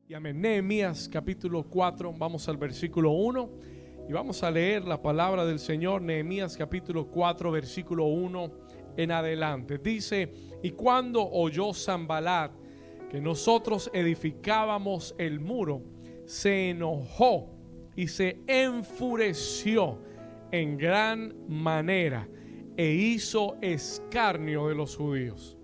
Y amén. Nehemías capítulo 4, vamos al versículo 1 y vamos a leer la palabra del Señor. Nehemías capítulo 4, versículo 1 en adelante. Dice: y cuando oyó Sanballat que nosotros edificábamos el muro, se enojó y se enfureció en gran manera e hizo escarnio de los judíos.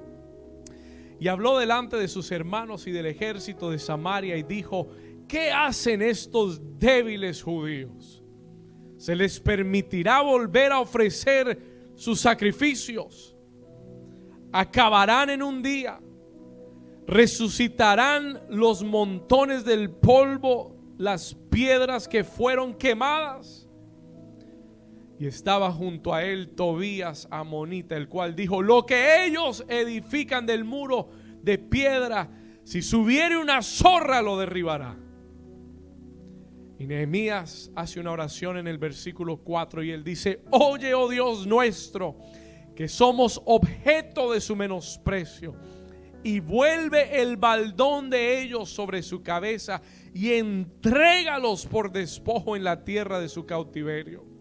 Y habló delante de sus hermanos y del ejército de Samaria y dijo: ¿qué hacen estos débiles judíos? ¿Se les permitirá volver a ofrecer sus sacrificios? ¿Acabarán en un día? ¿Resucitarán los montones del polvo, las piedras que fueron quemadas? Y estaba junto a él Tobías amonita, el cual dijo: lo que ellos edifican del muro de piedra, si subiere una zorra lo derribará. Y Nehemías hace una oración en el versículo 4 y él dice: oye, oh Dios nuestro, que somos objeto de su menosprecio, y vuelve el baldón de ellos sobre su cabeza y entrégalos por despojo en la tierra de su cautiverio.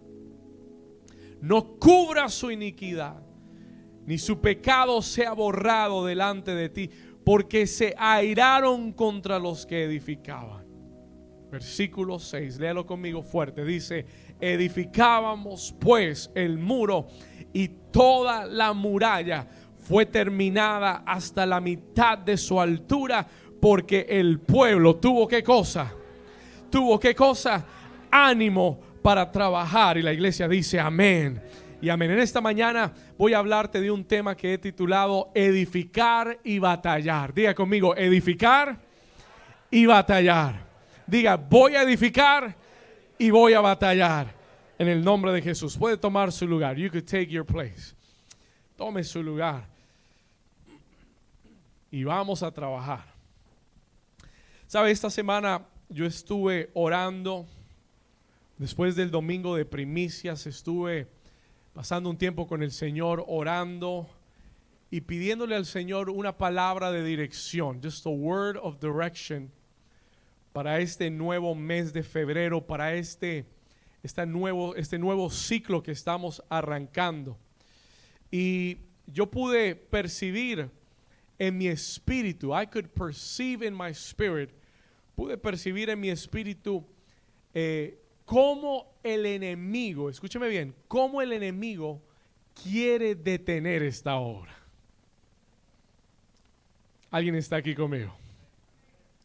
No cubra su iniquidad, ni su pecado sea borrado delante de ti, porque se airaron contra los que edificaban. Versículo 6, léalo conmigo fuerte. Dice: edificábamos pues el muro, y toda la muralla fue terminada hasta la mitad de su altura, porque el pueblo tuvo ¿qué cosa? Tuvo ¿qué cosa? Ánimo para trabajar. Y la iglesia dice amén y amén. En esta mañana voy a hablarte de un tema que he titulado edificar y batallar. Diga conmigo: edificar y batallar. Diga: voy a edificar y voy a batallar en el nombre de Jesús. Puede tomar su lugar. You could take your place. Tome su lugar y vamos a trabajar. ¿Sabe? Esta semana yo estuve orando. Después del domingo de primicias estuve pasando un tiempo con el Señor, orando y pidiéndole al Señor una palabra de dirección, just a word of direction, para este nuevo mes de febrero, para este nuevo ciclo que estamos arrancando. Y yo pude percibir en mi espíritu, I could perceive in my spirit, pude percibir en mi espíritu cómo el enemigo, escúcheme bien, cómo el enemigo quiere detener esta obra. ¿Alguien está aquí conmigo?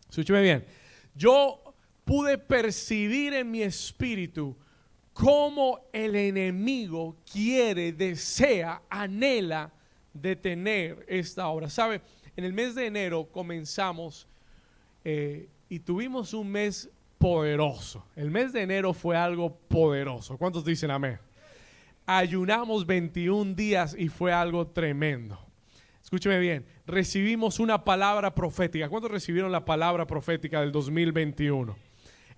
Escúcheme bien. Yo pude percibir en mi espíritu cómo el enemigo quiere, desea, anhela detener esta obra. ¿Sabe? En el mes de enero comenzamos y tuvimos un mes poderoso. El mes de enero fue algo poderoso. ¿Cuántos dicen amén? Ayunamos 21 días y fue algo tremendo. Escúcheme bien, recibimos una palabra profética. ¿Cuántos recibieron la palabra profética del 2021?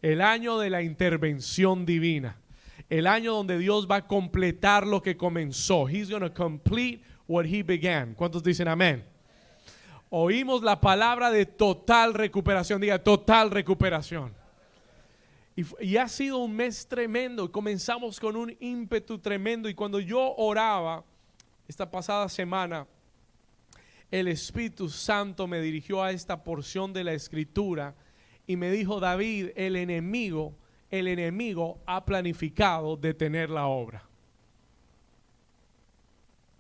El año de la intervención divina. El año donde Dios va a completar lo que comenzó. He's going to complete what he began. ¿Cuántos dicen amén? Oímos la palabra de total recuperación. Diga: total recuperación. Y ha sido un mes tremendo. Comenzamos con un ímpetu tremendo. Y cuando yo oraba esta pasada semana, el Espíritu Santo me dirigió a esta porción de la Escritura y me dijo: David, el enemigo ha planificado detener la obra.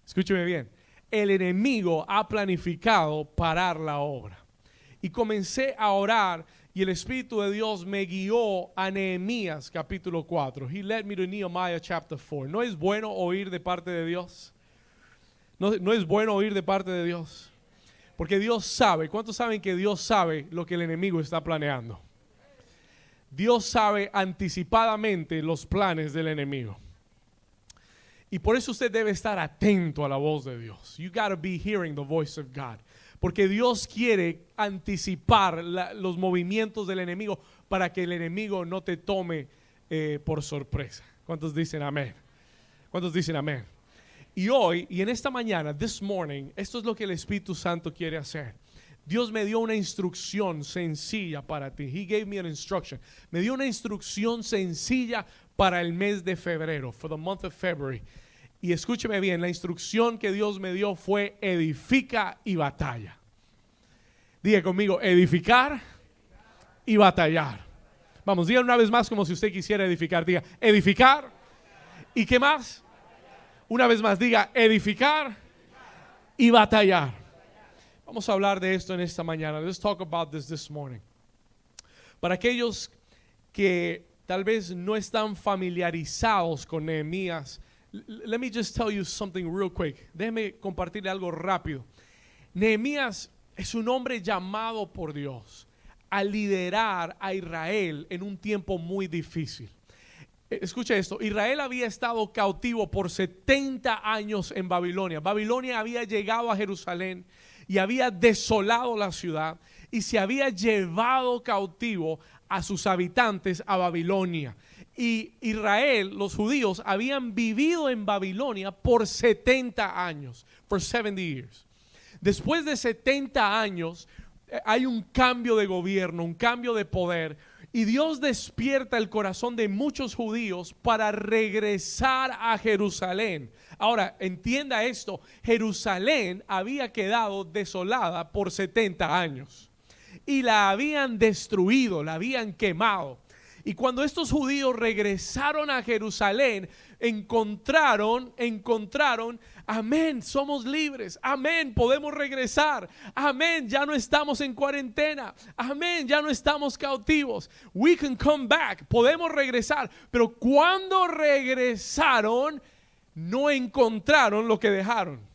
Escúcheme bien. El enemigo ha planificado parar la obra. Y comencé a orar. Y el Espíritu de Dios me guió a Nehemías capítulo 4. He led me to Nehemiah chapter 4. ¿No es bueno oír de parte de Dios? ¿No es bueno oír de parte de Dios? Porque Dios sabe. ¿Cuántos saben que Dios sabe lo que el enemigo está planeando? Dios sabe anticipadamente los planes del enemigo. Y por eso usted debe estar atento a la voz de Dios. You got to be hearing the voice of God. Porque Dios quiere anticipar los movimientos del enemigo para que el enemigo no te tome por sorpresa. ¿Cuántos dicen amén? ¿Cuántos dicen amén? Y hoy, y en esta mañana, this morning, esto es lo que el Espíritu Santo quiere hacer. Dios me dio una instrucción sencilla para ti. He gave me an instruction. Me dio una instrucción sencilla para el mes de febrero, for the month of February. Y escúcheme bien, la instrucción que Dios me dio fue edifica y batalla. Diga conmigo, edificar y batallar. Vamos, diga una vez más como si usted quisiera edificar. Diga, edificar y ¿qué más? Una vez más, diga, edificar y batallar. Vamos a hablar de esto en esta mañana. Let's talk about this morning. Para aquellos que tal vez no están familiarizados con Nehemías, let me just tell you something real quick. Déjeme compartirle algo rápido. Nehemías es un hombre llamado por Dios a liderar a Israel en un tiempo muy difícil. Escucha esto, Israel había estado cautivo por 70 años en Babilonia. Babilonia había llegado a Jerusalén y había desolado la ciudad y se había llevado cautivo a sus habitantes a Babilonia. Y Israel, los judíos, habían vivido en Babilonia por 70 años, for 70 years. Después de 70 años hay un cambio de gobierno, un cambio de poder, y Dios despierta el corazón de muchos judíos para regresar a Jerusalén. Ahora, entienda esto, Jerusalén había quedado desolada por 70 años y la habían destruido, la habían quemado. Y cuando estos judíos regresaron a Jerusalén, encontraron, amén, somos libres, amén, podemos regresar, amén, ya no estamos en cuarentena, amén, ya no estamos cautivos, we can come back, podemos regresar. Pero cuando regresaron, no encontraron lo que dejaron.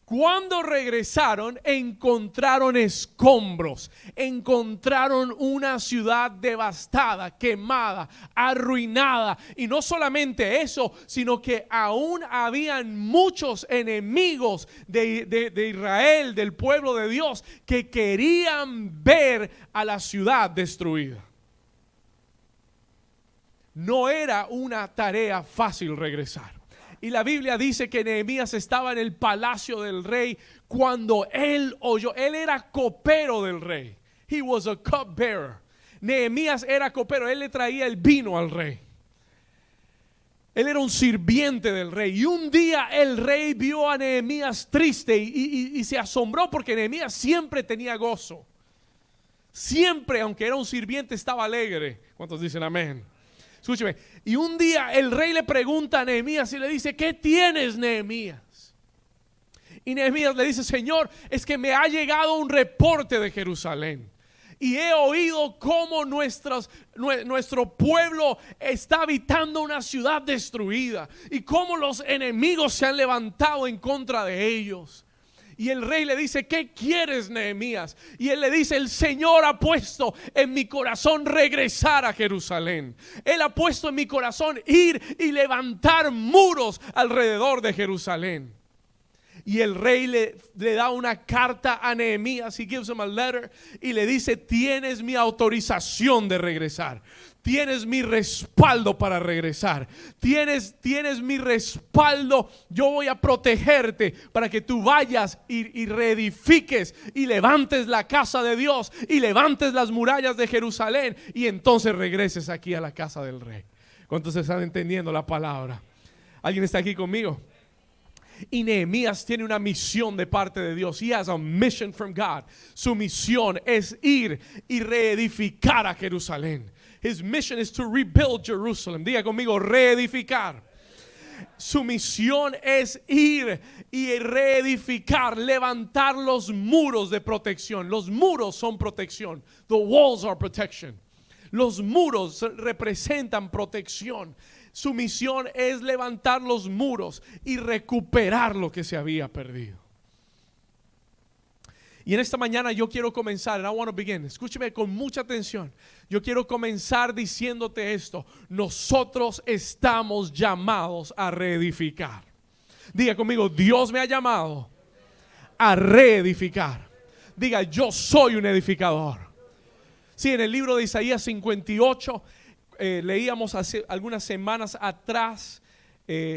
Cuando regresaron, encontraron escombros, encontraron una ciudad devastada, quemada, arruinada. Y no solamente eso, sino que aún habían muchos enemigos de Israel, del pueblo de Dios, que querían ver a la ciudad destruida. No era una tarea fácil regresar. Y la Biblia dice que Nehemías estaba en el palacio del rey cuando él oyó. Él era copero del rey. He was a cupbearer. Nehemías era copero. Él le traía el vino al rey. Él era un sirviente del rey. Y un día el rey vio a Nehemías triste y se asombró porque Nehemías siempre tenía gozo. Siempre, aunque era un sirviente, estaba alegre. ¿Cuántos dicen amén? Escúcheme, y un día el rey le pregunta a Nehemías y le dice, ¿qué tienes, Nehemías? Y Nehemías le dice, Señor, es que me ha llegado un reporte de Jerusalén y he oído cómo nuestro pueblo está habitando una ciudad destruida y cómo los enemigos se han levantado en contra de ellos. Y el rey le dice, ¿qué quieres, Nehemías? Y él le dice, el Señor ha puesto en mi corazón regresar a Jerusalén. Él ha puesto en mi corazón ir y levantar muros alrededor de Jerusalén. Y el rey le da una carta a Nehemías. He gives him a letter y le dice, tienes mi autorización de regresar. Tienes mi respaldo para regresar. Tienes mi respaldo. Yo voy a protegerte para que tú vayas y reedifiques y levantes la casa de Dios y levantes las murallas de Jerusalén y entonces regreses aquí a la casa del rey. ¿Cuántos están entendiendo la palabra? ¿Alguien está aquí conmigo? Y Nehemías tiene una misión de parte de Dios. He has a mission from God. Su misión es ir y reedificar a Jerusalén. His mission is to rebuild Jerusalem. Diga conmigo, reedificar. Su misión es ir y reedificar, levantar los muros de protección. Los muros son protección. The walls are protection. Los muros representan protección. Su misión es levantar los muros y recuperar lo que se había perdido. Y en esta mañana yo quiero comenzar, and I want to begin. Escúcheme con mucha atención. Yo quiero comenzar diciéndote esto. Nosotros estamos llamados a reedificar. Diga conmigo, Dios me ha llamado a reedificar. Diga, yo soy un edificador. Sí, en el libro de Isaías 58 leíamos hace algunas semanas atrás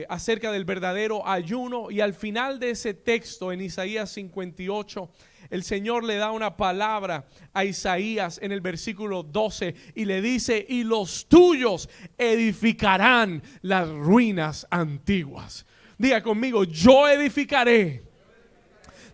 acerca del verdadero ayuno, y al final de ese texto en Isaías 58 el Señor le da una palabra a Isaías en el versículo 12 y le dice: y los tuyos edificarán las ruinas antiguas. Diga conmigo: yo edificaré.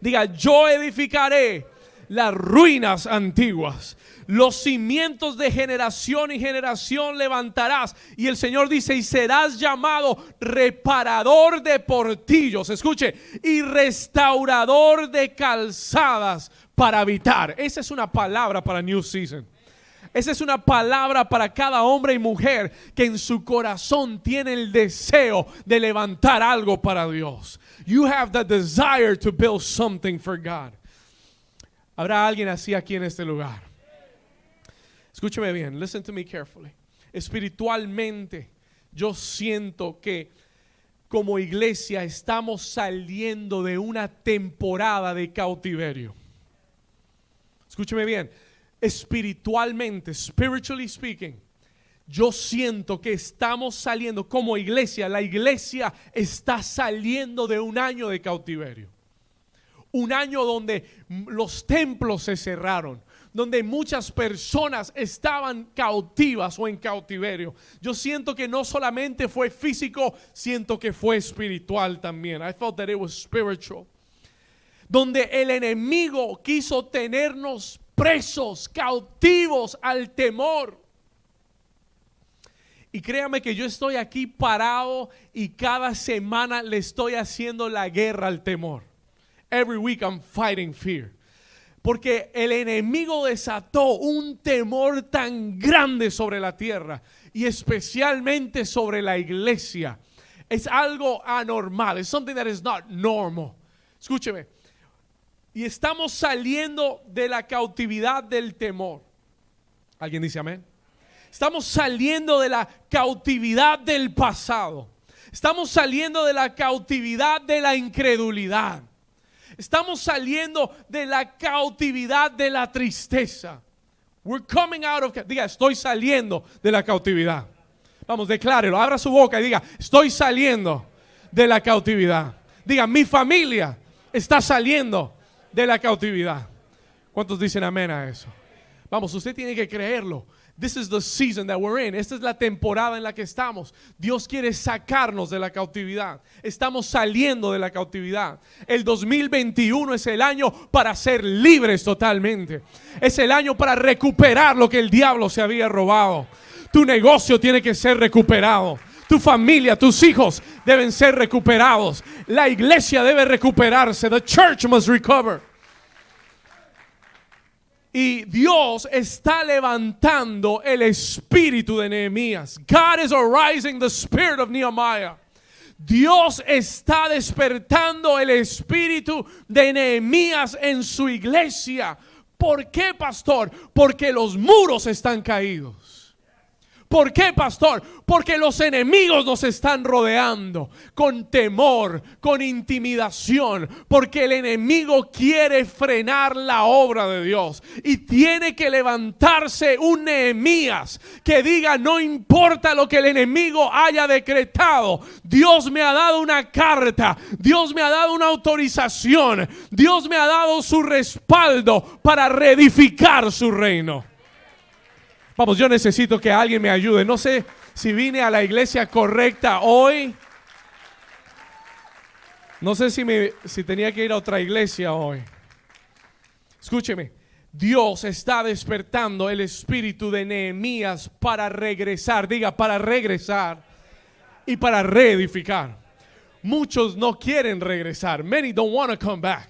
Diga: yo edificaré las ruinas antiguas. Los cimientos de generación y generación levantarás. Y el Señor dice: y serás llamado reparador de portillos, escuche, y restaurador de calzadas para habitar. Esa es una palabra para New Season. Esa es una palabra para cada hombre y mujer que en su corazón tiene el deseo de levantar algo para Dios. You have the desire to build something for God. ¿Habrá alguien así aquí en este lugar? Escúcheme bien, listen to me carefully. Espiritualmente, yo siento que como iglesia estamos saliendo de una temporada de cautiverio. Escúcheme bien, espiritualmente, spiritually speaking, yo siento que estamos saliendo como iglesia. La iglesia está saliendo de un año de cautiverio. Un año donde los templos se cerraron, donde muchas personas estaban cautivas o en cautiverio. Yo siento que no solamente fue físico, siento que fue espiritual también. I felt that it was spiritual. Donde el enemigo quiso tenernos presos, cautivos al temor. Y créame que yo estoy aquí parado y cada semana le estoy haciendo la guerra al temor. Every week I'm fighting fear. Porque el enemigo desató un temor tan grande sobre la tierra y especialmente sobre la iglesia. Es algo anormal. It's something that is not normal. Escúcheme. Y estamos saliendo de la cautividad del temor. ¿Alguien dice amén? Estamos saliendo de la cautividad del pasado. Estamos saliendo de la cautividad de la incredulidad. Estamos saliendo de la cautividad de la tristeza. We're coming out of. Diga: estoy saliendo de la cautividad. Vamos, declárelo, abra su boca y diga: estoy saliendo de la cautividad. Diga: mi familia está saliendo de la cautividad. ¿Cuántos dicen amén a eso? Vamos, usted tiene que creerlo. This is the season that we're in. Esta es la temporada en la que estamos. Dios quiere sacarnos de la cautividad. Estamos saliendo de la cautividad. El 2021 es el año para ser libres totalmente. Es el año para recuperar lo que el diablo se había robado. Tu negocio tiene que ser recuperado. Tu familia, tus hijos deben ser recuperados. La iglesia debe recuperarse. The church must recover. Y Dios está levantando el espíritu de Nehemías. God is arising the spirit of Nehemiah. Dios está despertando el espíritu de Nehemías en su iglesia. ¿Por qué, pastor? Porque los muros están caídos. ¿Por qué, pastor? Porque los enemigos nos están rodeando con temor, con intimidación, porque el enemigo quiere frenar la obra de Dios. Y tiene que levantarse un Nehemías que diga: no importa lo que el enemigo haya decretado, Dios me ha dado una carta, Dios me ha dado una autorización, Dios me ha dado su respaldo para reedificar su reino. Vamos, yo necesito que alguien me ayude. No sé si vine a la iglesia correcta hoy. No sé si tenía que ir a otra iglesia hoy. Escúcheme. Dios está despertando el espíritu de Nehemías para regresar. Diga: para regresar y para reedificar. Muchos no quieren regresar. Many don't want to come back.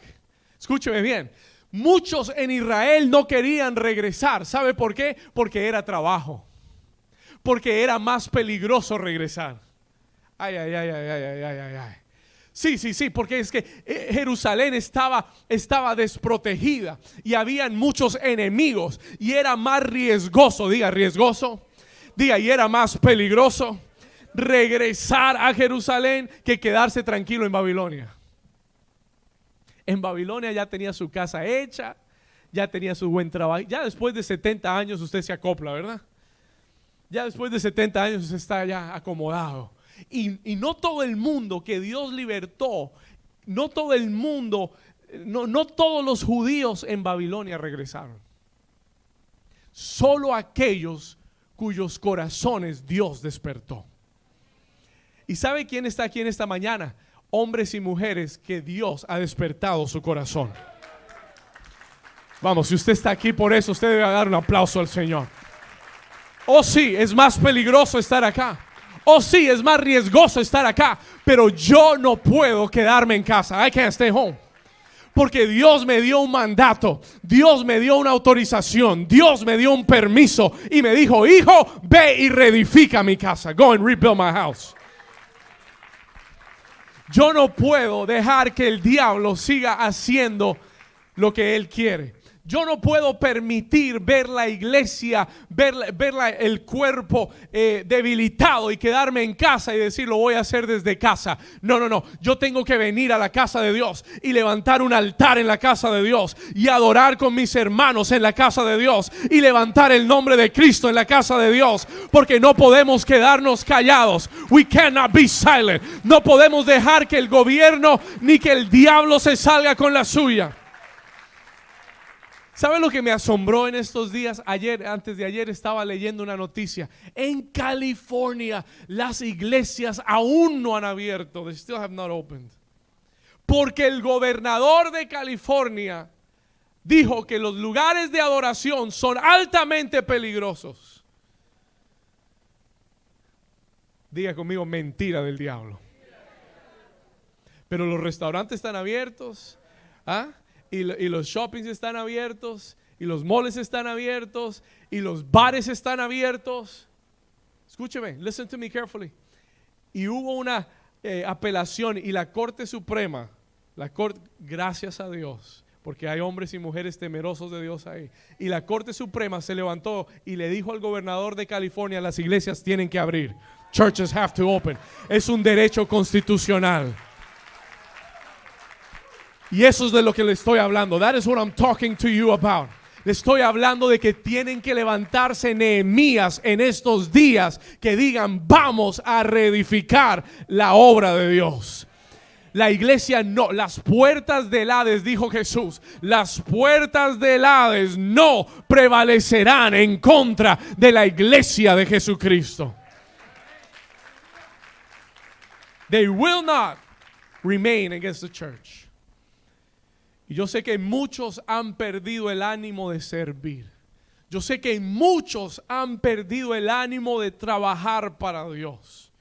Escúcheme bien. Muchos en Israel no querían regresar. ¿Sabe por qué? Porque era trabajo. Porque era más peligroso regresar. Ay. Sí, porque es que Jerusalén estaba desprotegida y habían muchos enemigos y era más riesgoso. Diga: riesgoso. Diga: y era más peligroso regresar a Jerusalén que quedarse tranquilo en Babilonia. En Babilonia ya tenía su casa hecha, ya tenía su buen trabajo. Ya después de 70 años usted se acopla, ¿verdad? Ya después de 70 años usted está ya acomodado. Y no todo el mundo que Dios libertó, no todo el mundo, no todos los judíos en Babilonia regresaron. Solo aquellos cuyos corazones Dios despertó. ¿Y sabe quién está aquí en esta mañana? Hombres y mujeres que Dios ha despertado su corazón. Vamos, si usted está aquí por eso, usted debe dar un aplauso al Señor. Oh sí, es más peligroso estar acá. Oh sí, es más riesgoso estar acá. Pero yo no puedo quedarme en casa. I can't stay home. Porque Dios me dio un mandato, Dios me dio una autorización, Dios me dio un permiso y me dijo: hijo, ve y reedifica mi casa. Go and rebuild my house. Yo no puedo dejar que el diablo siga haciendo lo que él quiere. Yo no puedo permitir ver la iglesia, ver el cuerpo debilitado y quedarme en casa y decir: lo voy a hacer desde casa. No. Yo tengo que venir a la casa de Dios y levantar un altar en la casa de Dios y adorar con mis hermanos en la casa de Dios y levantar el nombre de Cristo en la casa de Dios. Porque no podemos quedarnos callados. We cannot be silent. No podemos dejar que el gobierno ni que el diablo se salga con la suya. ¿Sabe lo que me asombró en estos días? Antes de ayer estaba leyendo una noticia. En California las iglesias aún no han abierto. They still have not opened. Porque el gobernador de California dijo que los lugares de adoración son altamente peligrosos. Diga conmigo: mentira del diablo. Pero los restaurantes están abiertos. Y los shoppings están abiertos, y los malls están abiertos, y los bares están abiertos. Escúcheme, listen to me carefully. Y hubo una apelación, y la Corte Suprema, gracias a Dios, porque hay hombres y mujeres temerosos de Dios ahí, y la Corte Suprema se levantó y le dijo al gobernador de California: las iglesias tienen que abrir. Churches have to open. Es un derecho constitucional. Y eso es de lo que le estoy hablando. That is what I'm talking to you about. Le estoy hablando de que tienen que levantarse Nehemías en estos días que digan: vamos a reedificar la obra de Dios. La iglesia no, las puertas del Hades, dijo Jesús, las puertas del Hades no prevalecerán en contra de la iglesia de Jesucristo. They will not remain against the church. Y yo sé que muchos han perdido el ánimo de servir. Yo sé que muchos han perdido el ánimo de trabajar para Dios.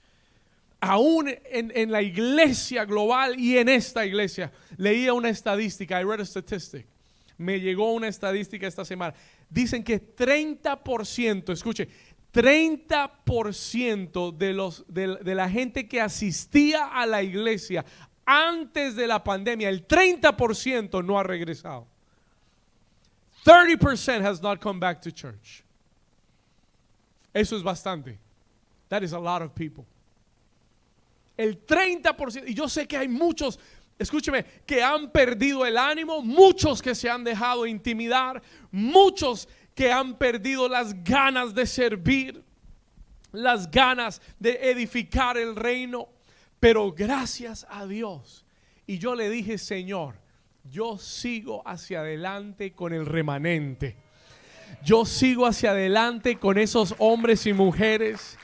Aún en la iglesia global y en esta iglesia. Leía una estadística, I read a statistic. Me llegó una estadística esta semana. Dicen que 30%, escuche, 30% de la gente que asistía a la iglesia antes de la pandemia, el 30% no ha regresado. 30% has not come back to church. Eso es bastante. That is a lot of people. El 30%. Y yo sé que hay muchos, escúcheme, que han perdido el ánimo, muchos que se han dejado intimidar, muchos que han perdido las ganas de servir, las ganas de edificar el reino. Pero gracias a Dios. Y yo le dije: Señor, yo sigo hacia adelante con el remanente. Yo sigo hacia adelante con esos hombres y mujeres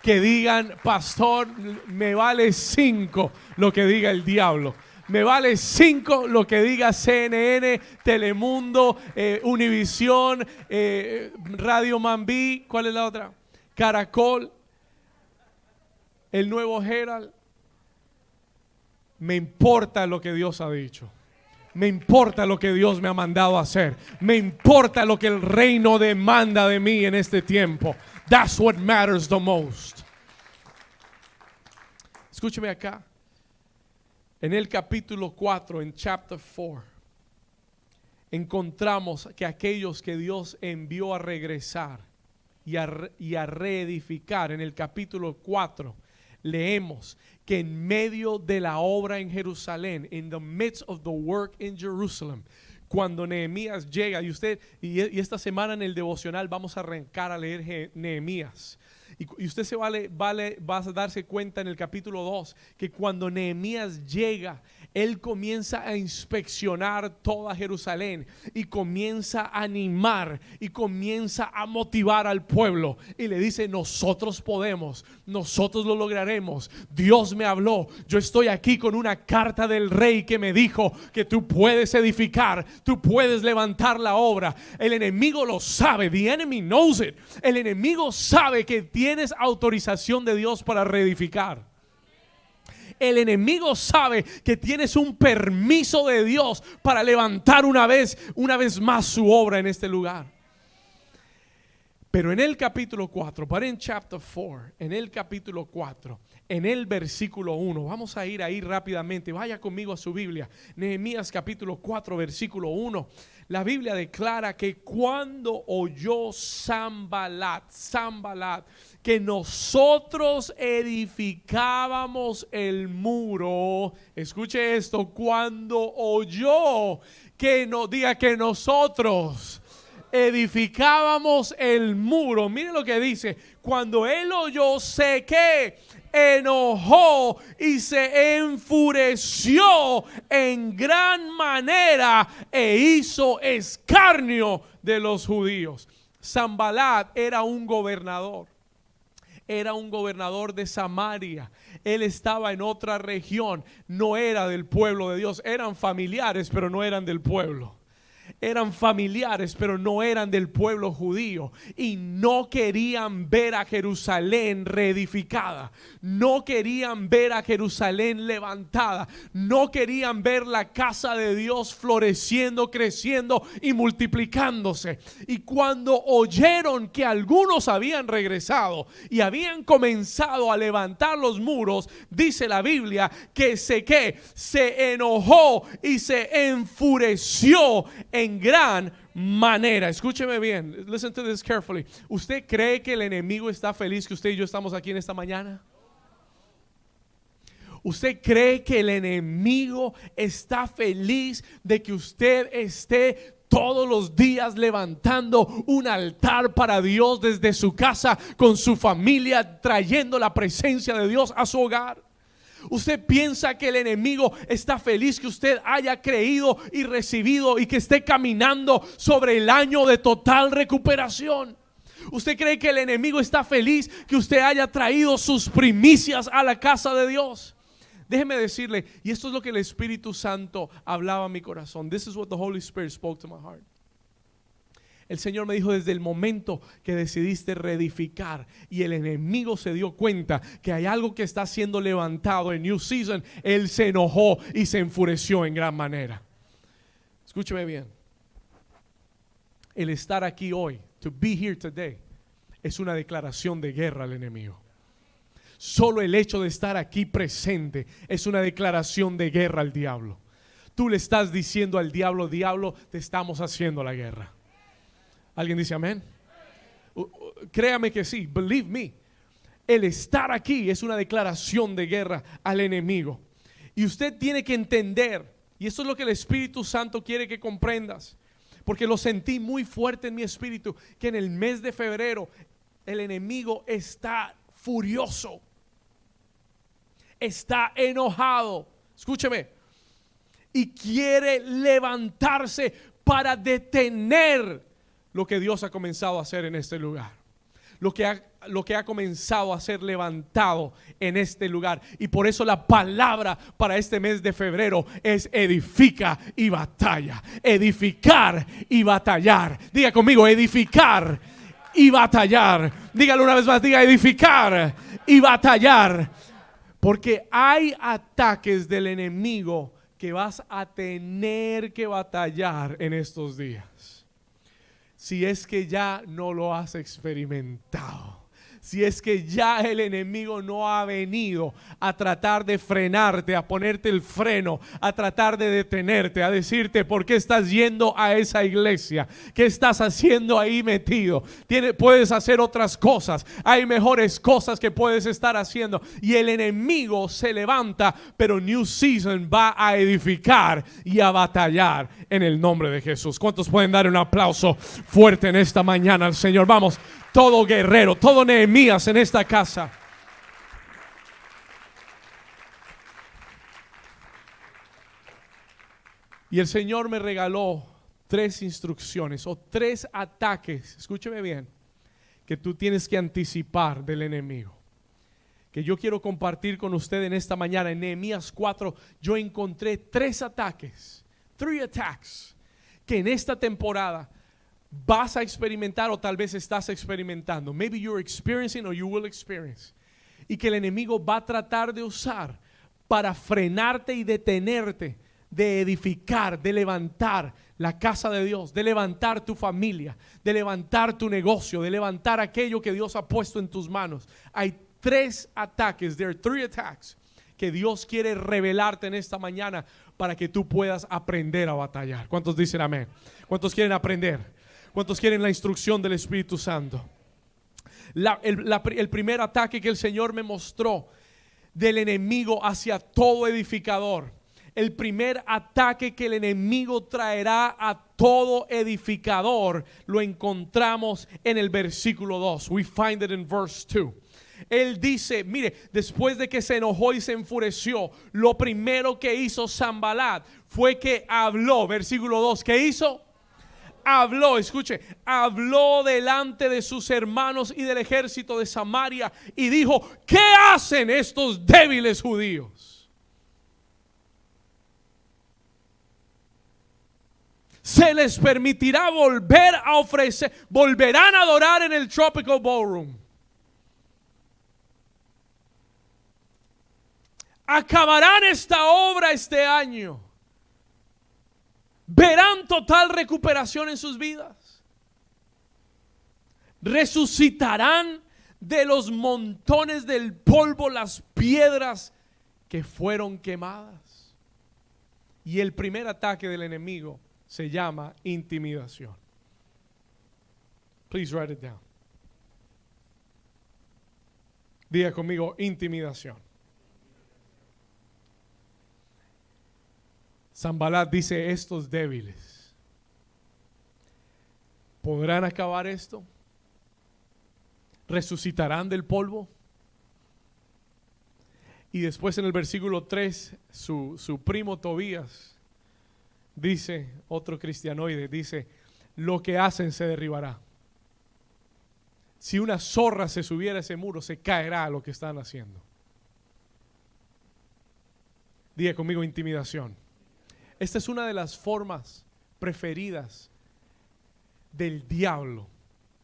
que digan: pastor, me vale 5 lo que diga el diablo. Me vale 5 lo que diga CNN, Telemundo, Univisión, Radio Mambí. ¿Cuál es la otra? Caracol, el Nuevo Herald. Me importa lo que Dios ha dicho. Me importa lo que Dios me ha mandado a hacer. Me importa lo que el reino demanda de mí en este tiempo. That's what matters the most. Escúcheme acá. En el capítulo 4, en chapter 4, encontramos que aquellos que Dios envió a regresar y a reedificar, en el capítulo 4 leemos que en medio de la obra en Jerusalén, in the midst of the work in Jerusalem, cuando Nehemías llega, y esta semana en el devocional vamos a arrancar a leer Nehemías, Y usted va a darse cuenta en el capítulo 2 que cuando Nehemías llega, él comienza a inspeccionar toda Jerusalén y comienza a animar y comienza a motivar al pueblo y le dice: nosotros podemos, nosotros lo lograremos, Dios me habló, yo estoy aquí con una carta del rey que me dijo que tú puedes edificar, tú puedes levantar la obra. El enemigo lo sabe, the enemy knows it. El enemigo sabe que tienes autorización de Dios para reedificar. El enemigo sabe que tienes un permiso de Dios para levantar una vez más su obra en este lugar. Pero en el capítulo 4, but in chapter 4, en el capítulo 4, en el versículo 1, vamos a ir ahí rápidamente, vaya conmigo a su Biblia, Nehemías capítulo 4, versículo 1. La Biblia declara que cuando oyó Sanbalat, que nosotros edificábamos el muro, escuche esto, cuando oyó, que no diga que nosotros edificábamos el muro, mire lo que dice, cuando él oyó, se que enojó y se enfureció en gran manera e hizo escarnio de los judíos. Sanbalat era un gobernador de Samaria. Él estaba en otra región, no era del pueblo de Dios. Eran familiares, pero no eran del pueblo. Eran familiares, pero no eran del pueblo judío, y no querían ver a Jerusalén reedificada, no querían ver a Jerusalén levantada, no querían ver la casa de Dios floreciendo, creciendo y multiplicándose. Y cuando oyeron que algunos habían regresado y habían comenzado a levantar los muros, dice la Biblia que se enojó y se enfureció en gran manera. Escúcheme bien, listen to this carefully. ¿Usted cree que el enemigo está feliz que usted y yo estamos aquí en esta mañana? ¿Usted cree que el enemigo está feliz de que usted esté todos los días levantando un altar para Dios desde su casa, con su familia, trayendo la presencia de Dios a su hogar? ¿Usted piensa que el enemigo está feliz que usted haya creído y recibido y que esté caminando sobre el año de total recuperación? ¿Usted cree que el enemigo está feliz que usted haya traído sus primicias a la casa de Dios? Déjeme decirle, y esto es lo que el Espíritu Santo hablaba a mi corazón. This is what the Holy Spirit spoke to my heart. El Señor me dijo: desde el momento que decidiste reedificar y el enemigo se dio cuenta que hay algo que está siendo levantado en New Season, Él se enojó y se enfureció en gran manera. Escúcheme bien. El estar aquí hoy, to be here today, es una declaración de guerra al enemigo. Solo el hecho de estar aquí presente es una declaración de guerra al diablo. Tú le estás diciendo al diablo: diablo, te estamos haciendo la guerra. ¿Alguien dice amén? Créame que sí, believe me. El estar aquí es una declaración de guerra al enemigo. Y usted tiene que entender, y esto es lo que el Espíritu Santo quiere que comprendas, porque lo sentí muy fuerte en mi espíritu, que en el mes de febrero el enemigo está furioso, está enojado, escúcheme, y quiere levantarse para detener lo que Dios ha comenzado a hacer en este lugar, lo que ha comenzado a ser levantado en este lugar. Y por eso la palabra para este mes de febrero es edifica y batalla. Edificar y batallar. Diga conmigo: edificar y batallar. Dígalo una vez más, diga: edificar y batallar. Porque hay ataques del enemigo que vas a tener que batallar en estos días. Si es que ya no lo has experimentado, si es que ya el enemigo no ha venido a tratar de frenarte, a ponerte el freno, a tratar de detenerte, a decirte: ¿por qué estás yendo a esa iglesia? ¿Qué estás haciendo ahí metido? Puedes hacer otras cosas, hay mejores cosas que puedes estar haciendo. Y el enemigo se levanta, pero New Season va a edificar y a batallar en el nombre de Jesús. ¿Cuántos pueden dar un aplauso fuerte en esta mañana al Señor? Vamos. todo guerrero, todo Nehemías en esta casa. Y el Señor me regaló 3 instrucciones o 3 ataques, escúcheme bien, que tú tienes que anticipar del enemigo, que yo quiero compartir con usted en esta mañana. En Nehemías 4 yo encontré 3 ataques, 3 attacks, que en esta temporada vas a experimentar o tal vez estás experimentando. Maybe you're experiencing or you will experience. Y que el enemigo va a tratar de usar para frenarte y detenerte de edificar, de levantar la casa de Dios, de levantar tu familia, de levantar tu negocio, de levantar aquello que Dios ha puesto en tus manos. Hay 3 ataques, there are 3 attacks que Dios quiere revelarte en esta mañana para que tú puedas aprender a batallar. ¿Cuántos dicen amén? ¿Cuántos quieren aprender? ¿Cuántos quieren la instrucción del Espíritu Santo? El primer ataque que el Señor me mostró del enemigo hacia todo edificador, el primer ataque que el enemigo traerá a todo edificador, lo encontramos en el versículo 2. We find it in verse 2. Él dice, mire, después de que se enojó y se enfureció, lo primero que hizo Sanbalat fue que habló. Versículo 2, ¿qué hizo? Habló, escuche, habló delante de sus hermanos y del ejército de Samaria y dijo: ¿qué hacen estos débiles judíos? Se les permitirá volver a ofrecer, volverán a adorar en el Tropical Ballroom. Acabarán esta obra este año. Verán total recuperación en sus vidas. Resucitarán de los montones del polvo las piedras que fueron quemadas. Y el primer ataque del enemigo se llama intimidación. Please write it down. Diga conmigo: intimidación. Sanbalat dice: estos débiles, ¿podrán acabar esto? ¿Resucitarán del polvo? Y después en el versículo 3, su primo Tobías dice, otro cristianoide, dice: lo que hacen se derribará. Si una zorra se subiera a ese muro, se caerá lo que están haciendo. Diga conmigo: intimidación. Esta es una de las formas preferidas del diablo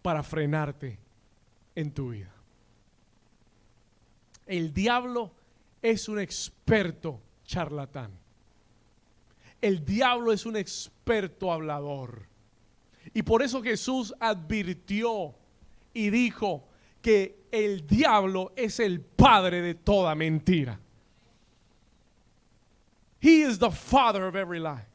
para frenarte en tu vida. El diablo es un experto charlatán. El diablo es un experto hablador. Y por eso Jesús advirtió y dijo que el diablo es el padre de toda mentira. He is the father of every lie.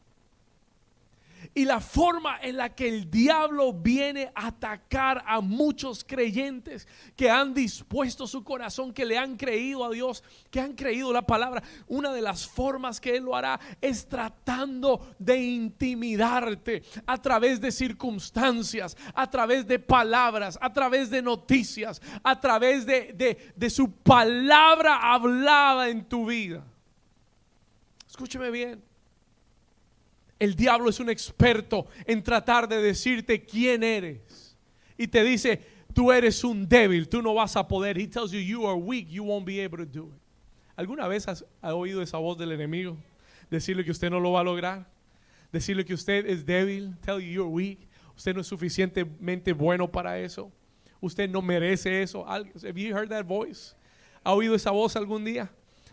Y la forma en la que el diablo viene a atacar a muchos creyentes que han dispuesto su corazón, que le han creído a Dios, que han creído la palabra, una de las formas que él lo hará es tratando de intimidarte a través de circunstancias, a través de palabras, a través de noticias, a través de su palabra hablada en tu vida. Escúcheme bien. El diablo es un experto en tratar de decirte quién eres. Y te dice: tú eres un débil, tú no vas a poder. He tells you, you are weak, you won't be able to do it. ¿Alguna vez has oído esa voz del enemigo? Decirle que usted no lo va a lograr. Decirle que usted es débil. Tell you you're weak. Usted no es suficientemente bueno para eso. Usted no merece eso. Have you heard that voice? ¿Ha oído esa voz algún día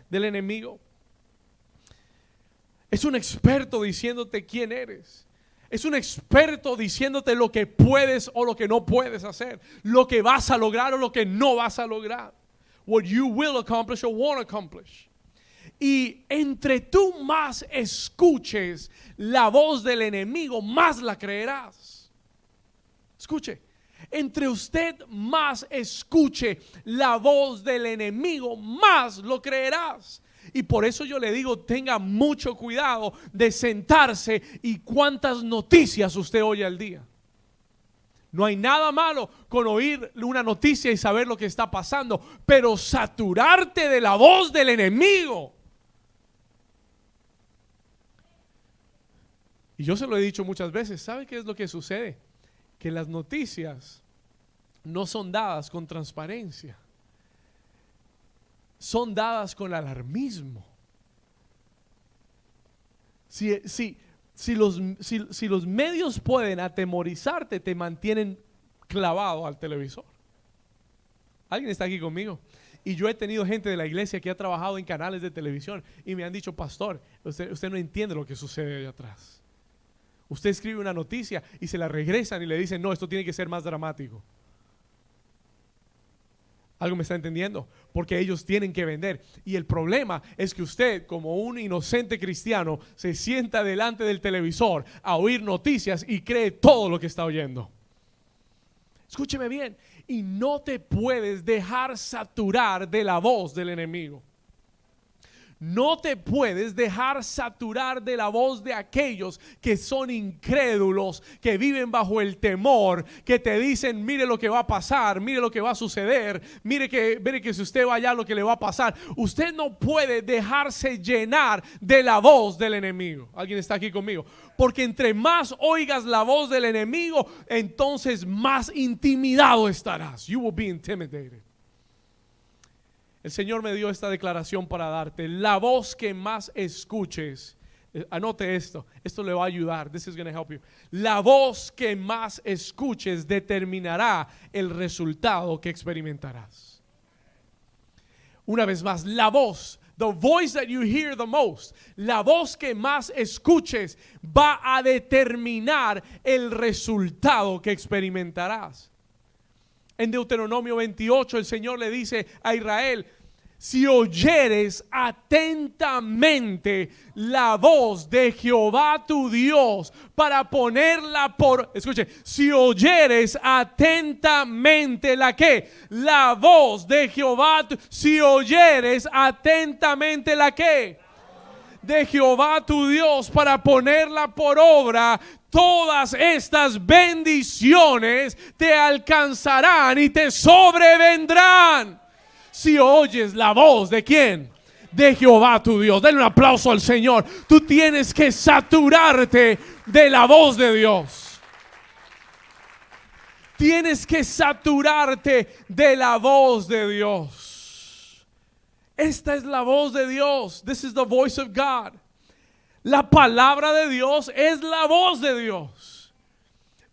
del enemigo? Es un experto diciéndote quién eres. Es un experto diciéndote lo que puedes o lo que no puedes hacer, lo que vas a lograr o lo que no vas a lograr. What you will accomplish or won't accomplish. Y entre tú más escuches la voz del enemigo, más la creerás. Escuche. Entre usted más escuche la voz del enemigo, más lo creerás. Y por eso yo le digo: tenga mucho cuidado de sentarse y cuántas noticias usted oye al día. No hay nada malo con oír una noticia y saber lo que está pasando, pero saturarte de la voz del enemigo. Y yo se lo he dicho muchas veces, ¿sabe qué es lo que sucede? Que las noticias no son dadas con transparencia, son dadas con alarmismo. Si los medios pueden atemorizarte, te mantienen clavado al televisor. ¿Alguien está aquí conmigo? Y yo he tenido gente de la iglesia que ha trabajado en canales de televisión y me han dicho, pastor, usted no entiende lo que sucede allá atrás. Usted escribe una noticia y se la regresan y le dicen, no, esto tiene que ser más dramático. ¿Algo me está entendiendo? Porque ellos tienen que vender. Y el problema es que usted, como un inocente cristiano, se sienta delante del televisor a oír noticias y cree todo lo que está oyendo. Escúcheme bien. Y no te puedes dejar saturar de la voz del enemigo. No te puedes dejar saturar de la voz de aquellos que son incrédulos, que viven bajo el temor, que te dicen, mire lo que va a pasar, mire lo que va a suceder, mire que si usted va allá lo que le va a pasar. Usted no puede dejarse llenar de la voz del enemigo. ¿Alguien está aquí conmigo? Porque entre más oigas la voz del enemigo, entonces más intimidado estarás. You will be intimidated. El Señor me dio esta declaración para darte. La voz que más escuches, anote esto le va a ayudar. This is going to help you. La voz que más escuches determinará el resultado que experimentarás. Una vez más, la voz, the voice that you hear the most, la voz que más escuches va a determinar el resultado que experimentarás. En Deuteronomio 28 el Señor le dice a Israel, si oyeres atentamente la voz de Jehová tu Dios para ponerla por, escuche, si oyeres atentamente la voz de Jehová, si oyeres atentamente de Jehová tu Dios para ponerla por obra, todas estas bendiciones te alcanzarán y te sobrevendrán. Si oyes la voz ¿de quién? De Jehová tu Dios. Denle un aplauso al Señor. Tú tienes que saturarte de la voz de Dios. Tienes que saturarte de la voz de Dios. Esta es la voz de Dios. This is the voice of God. La palabra de Dios es la voz de Dios.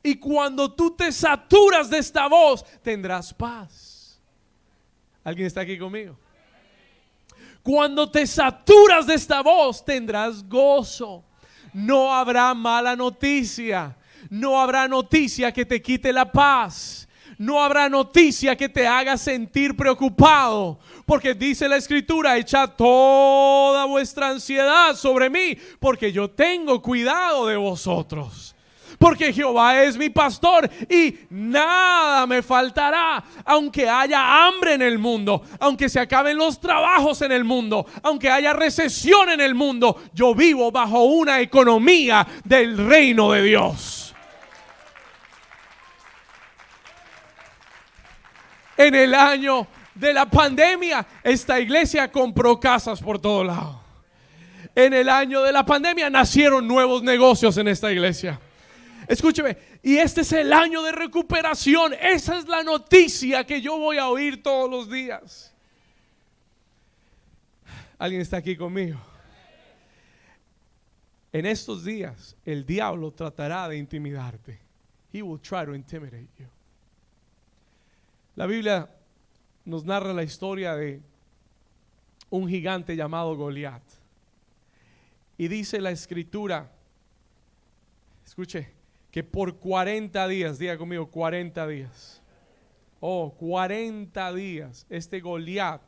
Y cuando tú te saturas de esta voz, tendrás paz. ¿Alguien está aquí conmigo? Cuando te saturas de esta voz, tendrás gozo. No habrá mala noticia. No habrá noticia que te quite la paz. No habrá noticia que te haga sentir preocupado, porque dice la Escritura, echa toda vuestra ansiedad sobre mí, porque yo tengo cuidado de vosotros. Porque Jehová es mi pastor y nada me faltará. Aunque haya hambre en el mundo, aunque se acaben los trabajos en el mundo, aunque haya recesión en el mundo, yo vivo bajo una economía del reino de Dios. En el año de la pandemia, esta iglesia compró casas por todo lado. En el año de la pandemia nacieron nuevos negocios en esta iglesia. Escúcheme, y este es el año de recuperación. Esa es la noticia que yo voy a oír todos los días. ¿Alguien está aquí conmigo? En estos días, el diablo tratará de intimidarte. He will try to intimidate you. La Biblia nos narra la historia de un gigante llamado Goliat. Y dice la Escritura, escuche, que por 40 días, diga conmigo 40 días. 40 días, este Goliat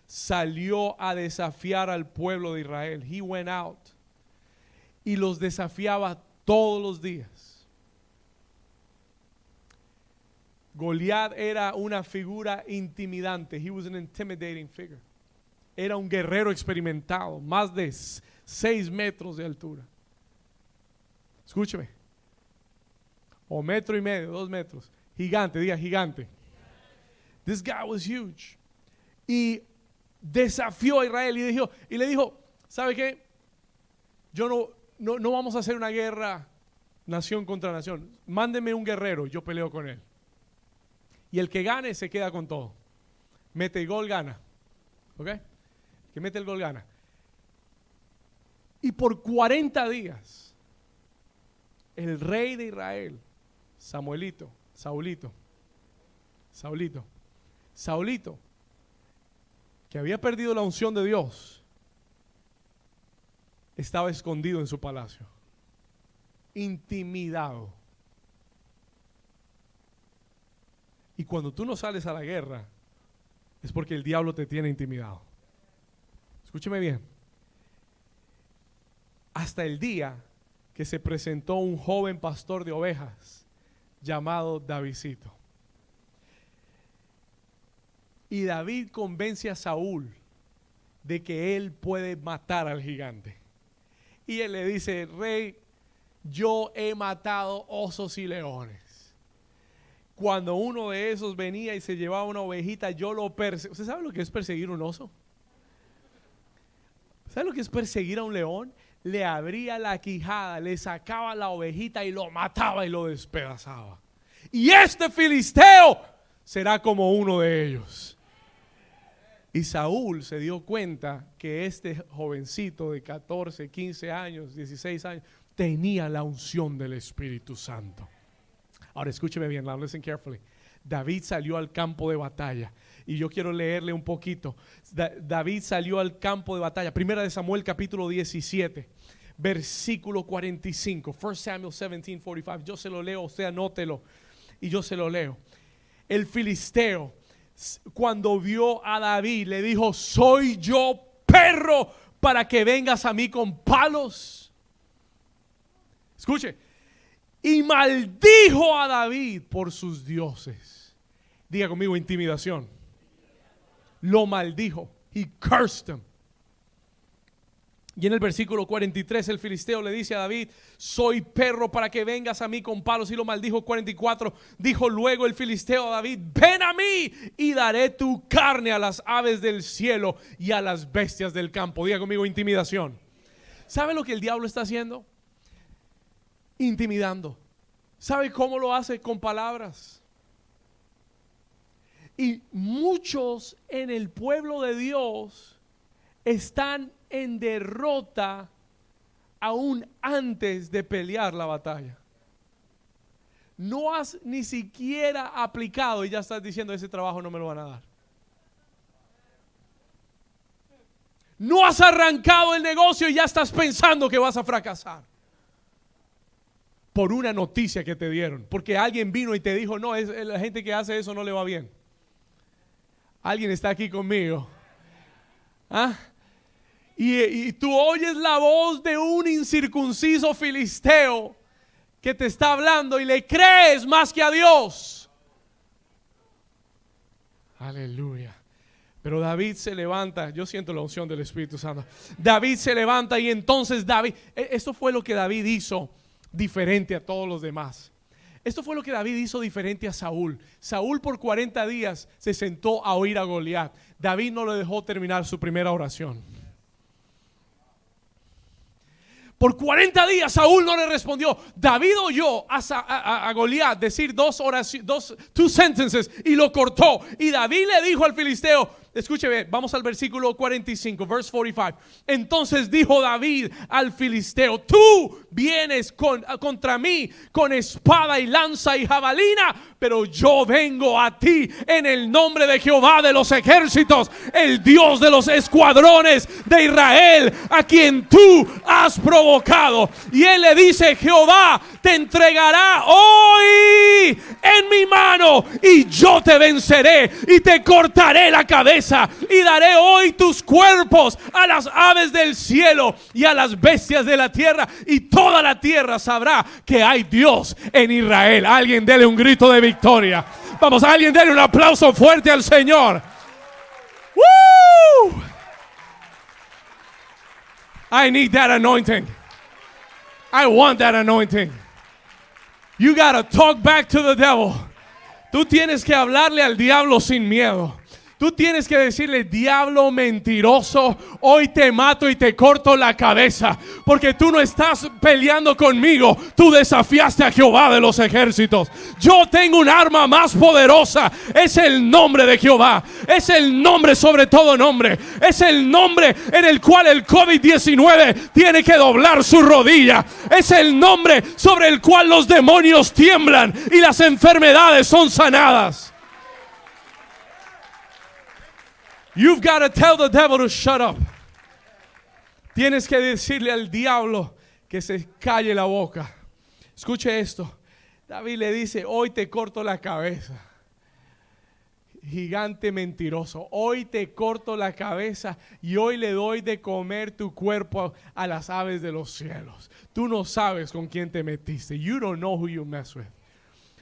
salió a desafiar al pueblo de Israel. He went out y los desafiaba todos los días. Goliat era una figura intimidante. He was an intimidating figure. Era un guerrero experimentado, más de 6 metros de altura. Escúcheme. o 1.5 metros, 2 metros. Gigante, diga gigante. This guy was huge. Y desafió a Israel y le dijo, ¿sabe qué? Yo no vamos a hacer una guerra nación contra nación. Mándeme un guerrero, yo peleo con él. Y el que gane se queda con todo. Mete el gol, gana. ¿Ok? El que mete el gol, gana. Y por 40 días, el rey de Israel, Saulito, que había perdido la unción de Dios, estaba escondido en su palacio, intimidado. Y cuando tú no sales a la guerra, es porque el diablo te tiene intimidado. Escúcheme bien. Hasta el día que se presentó un joven pastor de ovejas llamado Davidcito. Y David convence a Saúl de que él puede matar al gigante. Y él le dice, rey, yo he matado osos y leones. Cuando uno de esos venía y se llevaba una ovejita, yo lo perseguía. ¿Usted sabe lo que es perseguir un oso? ¿Sabe lo que es perseguir a un león? Le abría la quijada, le sacaba la ovejita y lo mataba y lo despedazaba. Y este filisteo será como uno de ellos. Y Saúl se dio cuenta que este jovencito de 14, 15 años, 16 años, tenía la unción del Espíritu Santo. Ahora escúcheme bien, now listen carefully. David salió al campo de batalla. Y yo quiero leerle un poquito. David salió al campo de batalla. Primera de Samuel capítulo 17, versículo 45. 1 Samuel 17:45. Yo se lo leo, usted anótelo. Y yo se lo leo. El filisteo, cuando vio a David, le dijo, ¿soy yo perro para que vengas a mí con palos? Escuche. Y maldijo a David por sus dioses. Diga conmigo, intimidación. Lo maldijo. He cursed him. Y en el versículo 43 el filisteo le dice a David, soy perro para que vengas a mí con palos, y lo maldijo. 44, dijo luego el filisteo a David, ven a mí y daré tu carne a las aves del cielo y a las bestias del campo. Diga conmigo, intimidación. ¿Sabe lo que el diablo está haciendo? Intimidando. ¿Sabe cómo lo hace? Con palabras. Y muchos en el pueblo de Dios están en derrota aún antes de pelear la batalla. No has ni siquiera aplicado y ya estás diciendo, ese trabajo no me lo van a dar. No has arrancado el negocio y ya estás pensando que vas a fracasar. Por una noticia que te dieron, porque alguien vino y te dijo, no, la gente que hace eso no le va bien. Alguien está aquí conmigo. ¿Ah? Y tú oyes la voz de un incircunciso filisteo que te está hablando y le crees más que a Dios. Aleluya. Pero David se levanta. Yo siento la unción del Espíritu Santo. David se levanta y entonces David, esto fue lo que David hizo diferente a todos los demás. Esto fue lo que David hizo diferente a Saúl. Saúl por 40 días se sentó a oír a Goliat. David no le dejó terminar su primera oración. Por 40 días Saúl no le respondió. David oyó a Goliat decir two sentences y lo cortó. Y David le dijo al filisteo, escúcheme, vamos al versículo 45, verse 45. Entonces dijo David al filisteo, tú vienes contra mí con espada y lanza y jabalina, pero yo vengo a ti en el nombre de Jehová de los ejércitos, el Dios de los escuadrones de Israel, a quien tú has provocado. Y él le dice, Jehová te entregará hoy en mi mano y yo te venceré y te cortaré la cabeza y daré hoy tus cuerpos a las aves del cielo y a las bestias de la tierra, y toda la tierra sabrá que hay Dios en Israel. Alguien dele un grito de victoria. Vamos, alguien dele un aplauso fuerte al Señor. ¡Woo! I need that anointing. I want that anointing. You gotta talk back to the devil. Tú tienes que hablarle al diablo sin miedo. Tú tienes que decirle: diablo mentiroso, hoy te mato y te corto la cabeza, porque tú no estás peleando conmigo, tú desafiaste a Jehová de los ejércitos. Yo tengo un arma más poderosa, es el nombre de Jehová, es el nombre sobre todo nombre, es el nombre en el cual el COVID-19 tiene que doblar su rodilla, es el nombre sobre el cual los demonios tiemblan y las enfermedades son sanadas. You've got to tell the devil to shut up. Tienes que decirle al diablo que se calle la boca. Escuche esto. David le dice: hoy te corto la cabeza. Gigante mentiroso, hoy te corto la cabeza y hoy le doy de comer tu cuerpo a las aves de los cielos. Tú no sabes con quién te metiste. You don't know who you mess with.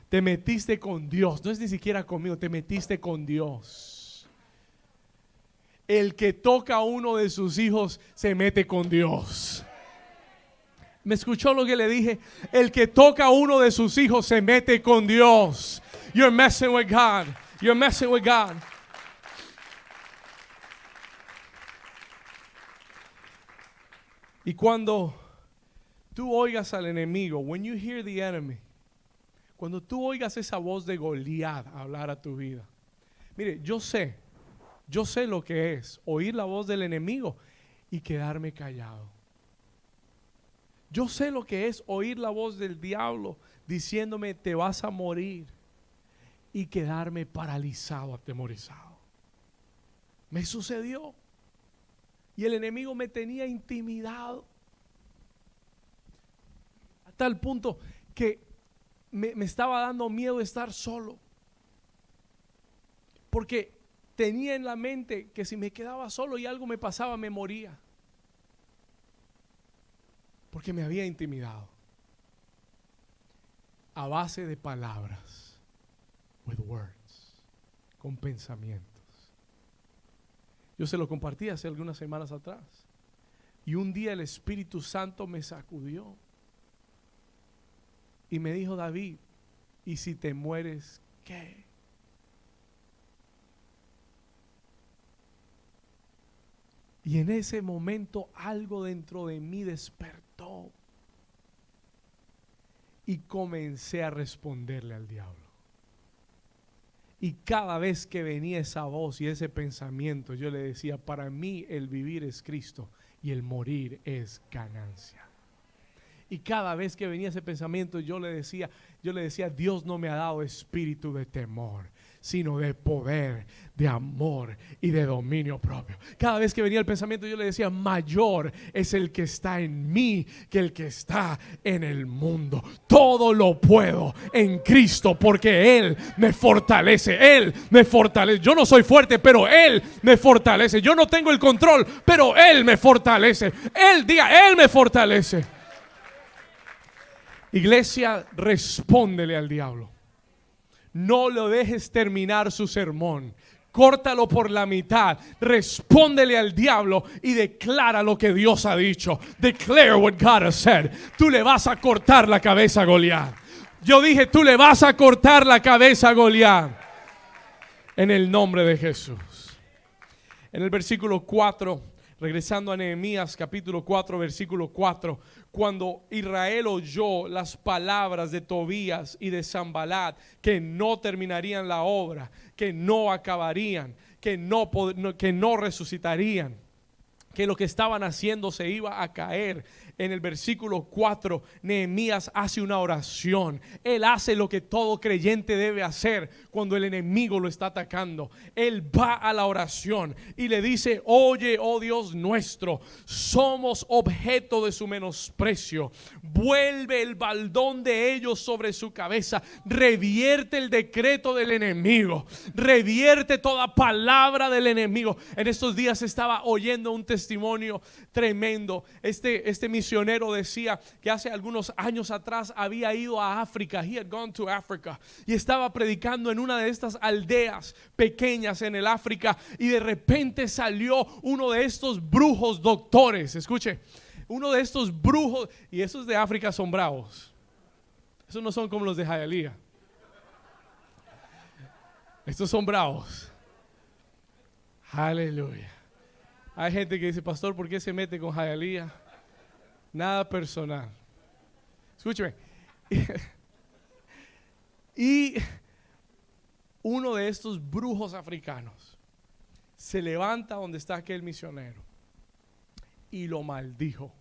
Te metiste con Dios. No es ni siquiera conmigo, te metiste con Dios. El que toca a uno de sus hijos se mete con Dios. ¿Me escuchó lo que le dije? El que toca a uno de sus hijos se mete con Dios. You're messing with God. You're messing with God. Y cuando tú oigas al enemigo, when you hear the enemy, cuando tú oigas esa voz de Goliat hablar a tu vida, mire, yo sé lo que es oír la voz del enemigo y quedarme callado. Yo sé lo que es oír la voz del diablo diciéndome: te vas a morir, y quedarme paralizado, atemorizado. Me sucedió. Y el enemigo me tenía intimidado a tal punto que me estaba dando miedo estar solo, porque tenía en la mente que si me quedaba solo y algo me pasaba, me moría, porque me había intimidado a base de palabras, with words, con pensamientos. Yo se lo compartí hace algunas semanas atrás, y un día el Espíritu Santo me sacudió y me dijo: David, ¿y si te mueres qué? Y en ese momento algo dentro de mí despertó y comencé a responderle al diablo. Y cada vez que venía esa voz y ese pensamiento, yo le decía: para mí el vivir es Cristo y el morir es ganancia. Y cada vez que venía ese pensamiento, yo le decía: Dios no me ha dado espíritu de temor, sino de poder, de amor y de dominio propio. Cada vez que venía el pensamiento, yo le decía: mayor es el que está en mí que el que está en el mundo. Todo lo puedo en Cristo, porque Él me fortalece. Él me fortalece. Yo no soy fuerte, pero Él me fortalece. Yo no tengo el control, pero Él me fortalece. Él me fortalece. Iglesia, respóndele al diablo. No lo dejes terminar su sermón. Córtalo por la mitad. Respóndele al diablo y declara lo que Dios ha dicho. Declare what God has said. Tú le vas a cortar la cabeza a Goliat. Yo dije: tú le vas a cortar la cabeza a Goliat. En el nombre de Jesús. En el versículo 4, regresando a Nehemías capítulo 4, versículo 4, cuando Israel oyó las palabras de Tobías y de Sanbalat, que no terminarían la obra, que no acabarían, que no resucitarían, que lo que estaban haciendo se iba a caer. En el versículo 4, Nehemías hace una oración. Él hace lo que todo creyente debe hacer cuando el enemigo lo está atacando. Él va a la oración y le dice: oye, oh Dios nuestro, somos objeto de su menosprecio. Vuelve el baldón de ellos sobre su cabeza. Revierte el decreto del enemigo. Revierte toda palabra del enemigo. En estos días estaba oyendo un testimonio tremendo. Este misionero decía que hace algunos años atrás había ido a África. He had gone to Africa. Y estaba predicando en una de estas aldeas pequeñas en el África. Y de repente salió uno de estos brujos doctores. Escuche, uno de estos brujos. Y esos de África son bravos. Esos no son como los de Hialeah. Estos son bravos. Aleluya. Hay gente que dice, pastor, ¿por qué se mete con Hialeah? Nada personal. Escúcheme. Y uno de estos brujos africanos se levanta donde está aquel misionero y lo maldijo.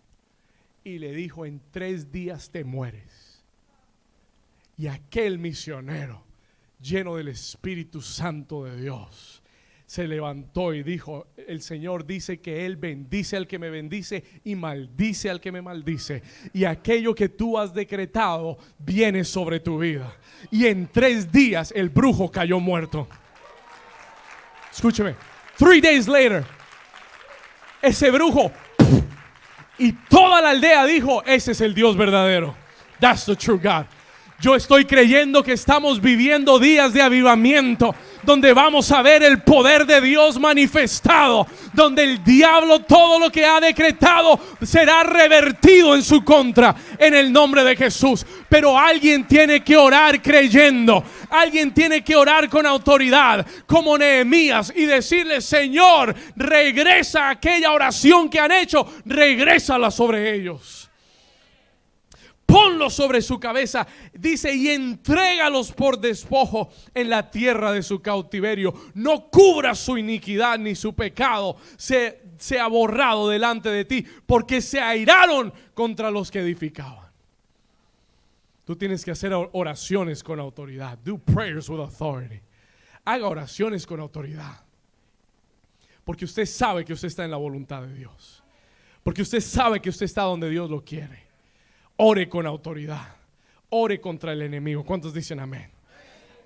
Y le dijo, en 3 días te mueres. Y aquel misionero, lleno del Espíritu Santo de Dios, se levantó y dijo, el Señor dice que Él bendice al que me bendice y maldice al que me maldice. Y aquello que tú has decretado viene sobre tu vida. Y en 3 días el brujo cayó muerto. Escúcheme, 3 days later, ese brujo y toda la aldea dijo, ese es el Dios verdadero. That's the true God. Yo estoy creyendo que estamos viviendo días de avivamiento, donde vamos a ver el poder de Dios manifestado, donde el diablo, todo lo que ha decretado será revertido en su contra, en el nombre de Jesús. Pero alguien tiene que orar creyendo, alguien tiene que orar con autoridad, como Nehemías, y decirle, Señor, regresa aquella oración que han hecho, regrésala sobre ellos. Ponlo sobre su cabeza, dice, y entrégalos por despojo en la tierra de su cautiverio. No cubra su iniquidad ni su pecado sea borrado delante de ti, porque se airaron contra los que edificaban. Tú tienes que hacer oraciones con autoridad. Do prayers with authority. Haga oraciones con autoridad, porque usted sabe que usted está en la voluntad de Dios, porque usted sabe que usted está donde Dios lo quiere. Ore con autoridad. Ore contra el enemigo. ¿Cuántos dicen amén?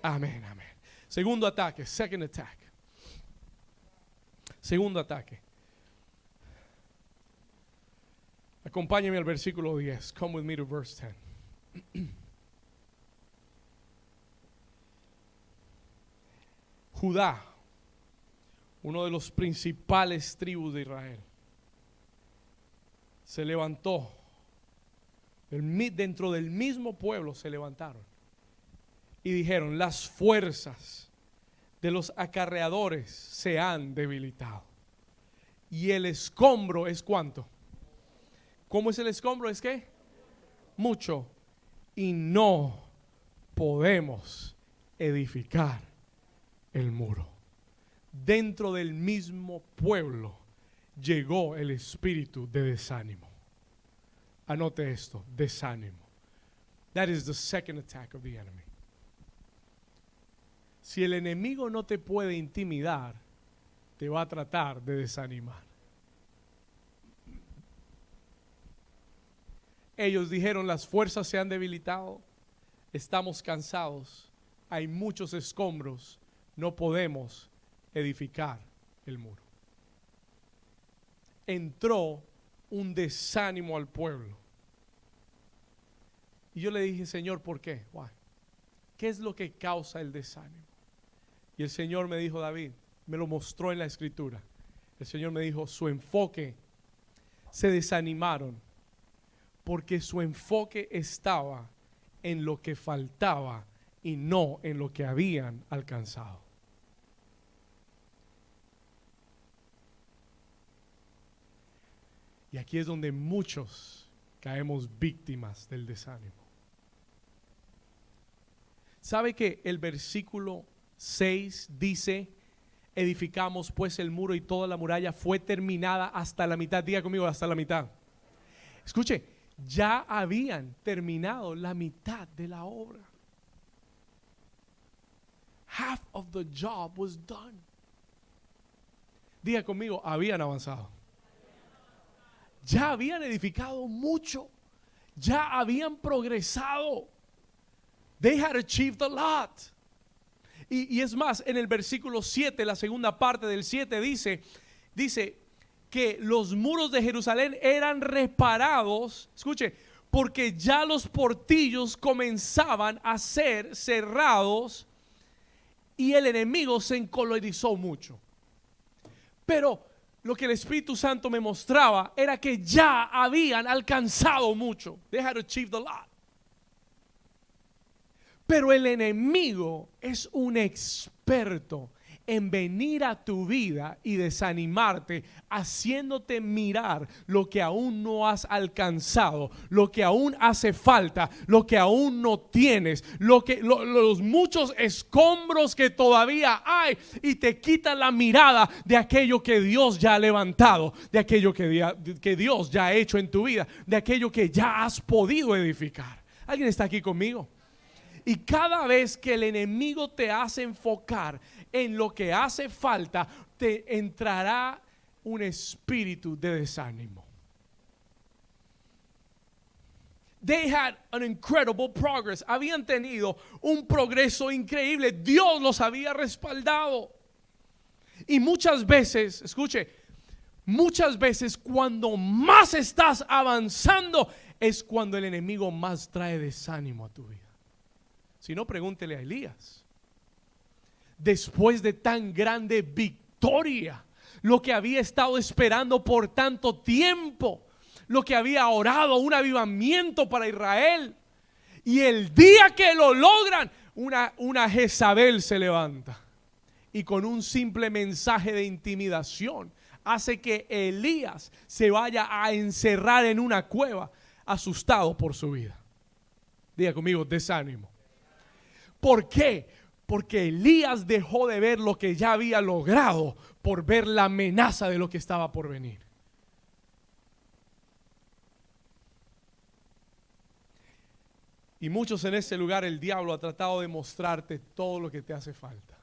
Amén, amén. Segundo ataque, second attack. Segundo ataque. Acompáñeme al versículo 10. Come with me to verse 10. Judá, uno de los principales tribus de Israel, se levantó. Dentro del mismo pueblo se levantaron y dijeron, las fuerzas de los acarreadores se han debilitado y el escombro es ¿cuánto? ¿Cómo es el escombro? ¿Es qué? Mucho, y no podemos edificar el muro. Dentro del mismo pueblo llegó el espíritu de desánimo. Anote esto, desánimo. That is the second attack of the enemy. Si el enemigo no te puede intimidar, te va a tratar de desanimar. Ellos dijeron, las fuerzas se han debilitado, estamos cansados, hay muchos escombros, no podemos edificar el muro. Entró un desánimo al pueblo. Y yo le dije, Señor, ¿por qué? Why? ¿Qué es lo que causa el desánimo? Y el Señor me dijo, David, me lo mostró en la escritura. El Señor me dijo, su enfoque, se desanimaron porque su enfoque estaba en lo que faltaba y no en lo que habían alcanzado. Y aquí es donde muchos caemos víctimas del desánimo. ¿Sabe que el versículo 6 dice, edificamos pues el muro y toda la muralla fue terminada hasta la mitad? Diga conmigo, hasta la mitad. Escuche, ya habían terminado la mitad de la obra. Half of the job was done. Diga conmigo, habían avanzado. Ya habían edificado mucho. Ya habían progresado. They had achieved a lot. Y es más, en el versículo 7, la segunda parte del 7 dice que los muros de Jerusalén eran reparados, escuche, porque ya los portillos comenzaban a ser cerrados y el enemigo se encolerizó mucho. Pero lo que el Espíritu Santo me mostraba era que ya habían alcanzado mucho. They had achieved a lot. Pero el enemigo es un experto en venir a tu vida y desanimarte, haciéndote mirar lo que aún no has alcanzado, lo que aún hace falta, lo que aún no tienes, los muchos escombros que todavía hay, y te quita la mirada de aquello que Dios ya ha levantado, de aquello que Dios ya ha hecho en tu vida, de aquello que ya has podido edificar. ¿Alguien está aquí conmigo? Y cada vez que el enemigo te hace enfocar en lo que hace falta, te entrará un espíritu de desánimo. They had an incredible progress. Habían tenido un progreso increíble. Dios los había respaldado. Y muchas veces, escuche, muchas veces cuando más estás avanzando es cuando el enemigo más trae desánimo a tu vida. Si no, pregúntele a Elías. Después de tan grande victoria, lo que había estado esperando por tanto tiempo, lo que había orado, un avivamiento para Israel, y el día que lo logran, una Jezabel se levanta y con un simple mensaje de intimidación hace que Elías se vaya a encerrar en una cueva, asustado por su vida. Diga conmigo, desánimo. ¿Por qué? Porque Elías dejó de ver lo que ya había logrado por ver la amenaza de lo que estaba por venir. Y muchos en ese lugar, el diablo ha tratado de mostrarte todo lo que te hace falta,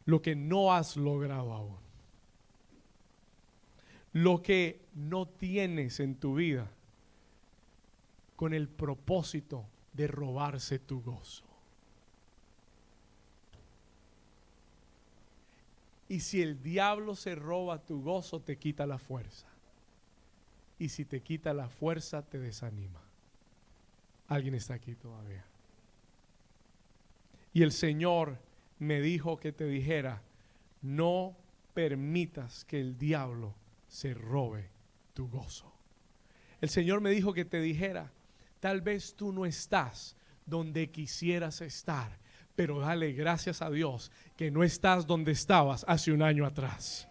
lo que no has logrado aún, lo que no tienes en tu vida, con el propósito de robarse tu gozo. Y si el diablo se roba tu gozo, te quita la fuerza. Y si te quita la fuerza, te desanima. ¿Alguien está aquí todavía? Y el Señor me dijo que te dijera: no permitas que el diablo se robe tu gozo. El Señor me dijo que te dijera: tal vez tú no estás donde quisieras estar, pero dale gracias a Dios que no estás donde estabas hace un año atrás.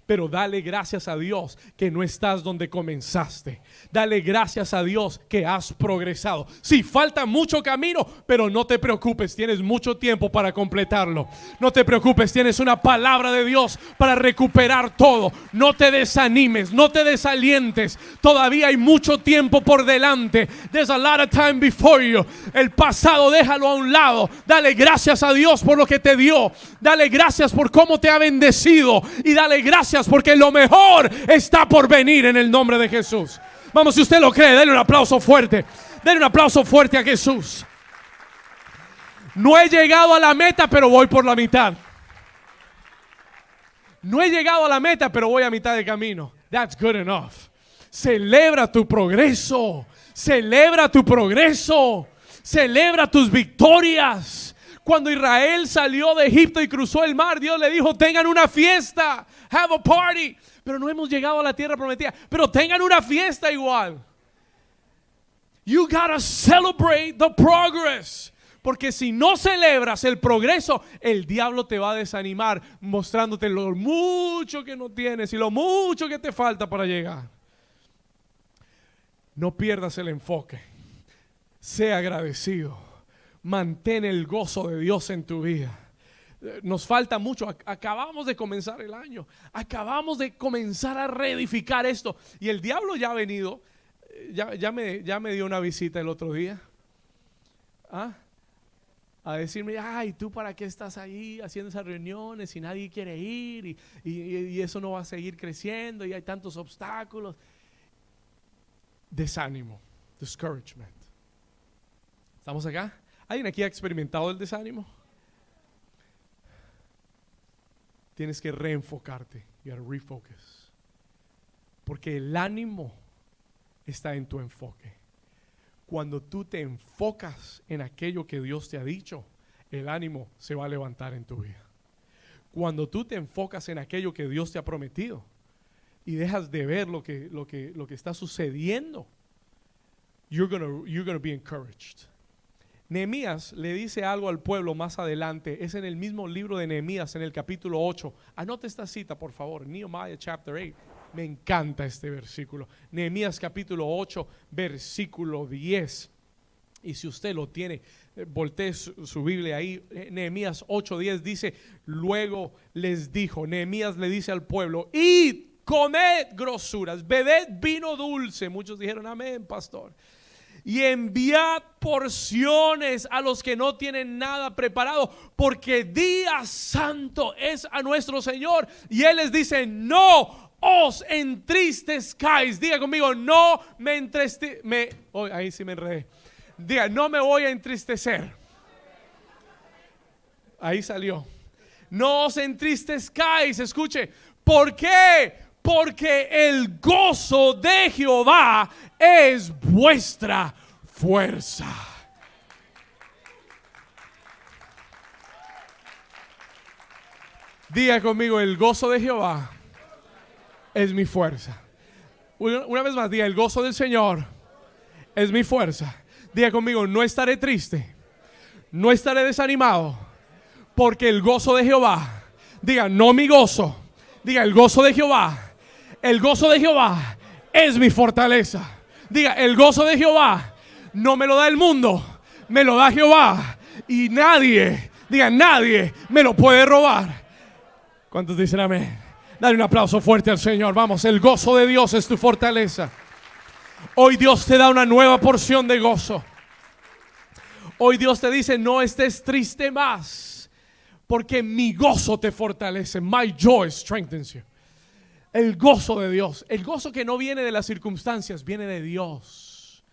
Pero dale gracias a Dios que no estás donde comenzaste. Dale gracias a Dios que has progresado. Sí, falta mucho camino, pero no te preocupes, tienes mucho tiempo para completarlo. No te preocupes, tienes una palabra de Dios para recuperar todo. No te desanimes, no te desalientes. Todavía hay mucho tiempo por delante. There's a lot of time before you. El pasado déjalo a un lado. Dale gracias a Dios por lo que te dio. Dale gracias por cómo te ha bendecido. Y dale gracias porque lo mejor está por venir en el nombre de Jesús. Vamos, si usted lo cree, denle un aplauso fuerte. Denle un aplauso fuerte a Jesús. No he llegado a la meta, pero voy por la mitad. No he llegado a la meta, pero voy a mitad de camino. That's good enough. Celebra tu progreso. Celebra tu progreso. Celebra tus victorias. Cuando Israel salió de Egipto y cruzó el mar, Dios le dijo: tengan una fiesta, have a party. Pero no hemos llegado a la tierra prometida, pero tengan una fiesta igual. You gotta celebrate the progress. Porque si no celebras el progreso, el diablo te va a desanimar, mostrándote lo mucho que no tienes y lo mucho que te falta para llegar. No pierdas el enfoque. Sea agradecido. Mantén el gozo de Dios en tu vida. Nos falta mucho. Acabamos de comenzar el año. Acabamos de comenzar a reedificar esto. Y el diablo ya ha venido. Ya me dio una visita el otro día. A decirme: ay, ¿tú para qué estás ahí haciendo esas reuniones si nadie quiere ir? Y eso no va a seguir creciendo y hay tantos obstáculos. Desánimo. Discouragement. ¿Estamos acá? ¿Alguien aquí ha experimentado el desánimo? Tienes que reenfocarte. You gotta refocus. Porque el ánimo está en tu enfoque. Cuando tú te enfocas en aquello que Dios te ha dicho, el ánimo se va a levantar en tu vida. Cuando tú te enfocas en aquello que Dios te ha prometido y dejas de ver lo que está sucediendo, you're gonna be encouraged. Nehemías le dice algo al pueblo más adelante. Es en el mismo libro de Nehemías, en el capítulo 8. Anote esta cita, por favor. Nehemiah chapter 8. Me encanta este versículo. Nehemías capítulo 8, versículo 10. Y si usted lo tiene, voltee su Biblia ahí. Nehemías 8:10 dice: luego les dijo, Nehemías le dice al pueblo: id, comed grosuras, bebed vino dulce. Muchos dijeron amén, pastor. Y enviad porciones a los que no tienen nada preparado, porque día santo es a nuestro Señor. Y Él les dice: no os entristezcáis. Diga conmigo: no me entristezcáis. Ahí sí me enredé. Diga: no me voy a entristecer. Ahí salió. No os entristezcáis. Escuche. ¿Por qué? Porque el gozo de Jehová es vuestra fuerza. Diga conmigo: el gozo de Jehová es mi fuerza. Una vez más, diga: el gozo del Señor es mi fuerza. Diga conmigo: no estaré triste, no estaré desanimado, porque el gozo de Jehová. Diga: no mi gozo. Diga: el gozo de Jehová. El gozo de Jehová es mi fortaleza. Diga: el gozo de Jehová no me lo da el mundo, me lo da Jehová. Y nadie, diga, nadie me lo puede robar. ¿Cuántos dicen amén? Dale un aplauso fuerte al Señor. Vamos, el gozo de Dios es tu fortaleza. Hoy Dios te da una nueva porción de gozo. Hoy Dios te dice: no estés triste más, porque mi gozo te fortalece. My joy strengthens you. El gozo de Dios, el gozo que no viene de las circunstancias, viene de Dios.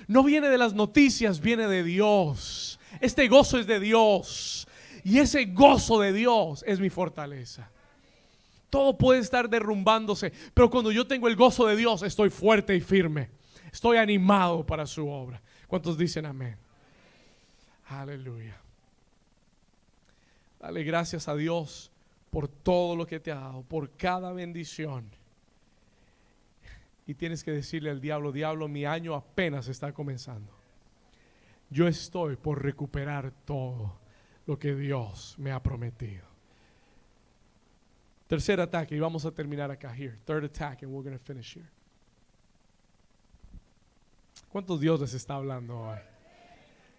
No viene de las noticias, viene de Dios. Este gozo es de Dios. Y ese gozo de Dios es mi fortaleza. Todo puede estar derrumbándose, pero cuando yo tengo el gozo de Dios, estoy fuerte y firme. Estoy animado para su obra. ¿Cuántos dicen amén? Aleluya. Dale gracias a Dios por todo lo que te ha dado, por cada bendición. Y tienes que decirle al diablo: diablo, mi año apenas está comenzando. Yo estoy por recuperar todo lo que Dios me ha prometido. Tercer ataque, y vamos a terminar acá. Here, third attack, and we're going to finish here. ¿Cuántos Dios les está hablando hoy?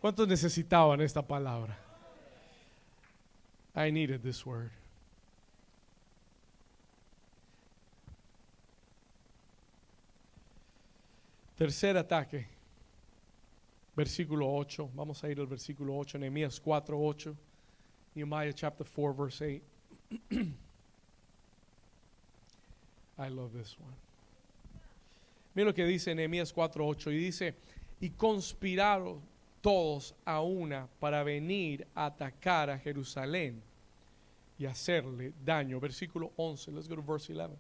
¿Cuántos necesitaban esta palabra? I needed this word. Tercer ataque, versículo 8. Vamos a ir al versículo 8, Nehemías 4:8. Nehemiah chapter 4 verse 8. I love this one. Mira lo que dice Nehemías 4:8, y dice: y conspiraron todos a una para venir a atacar a Jerusalén y hacerle daño. Versículo 11, let's go to verse 11.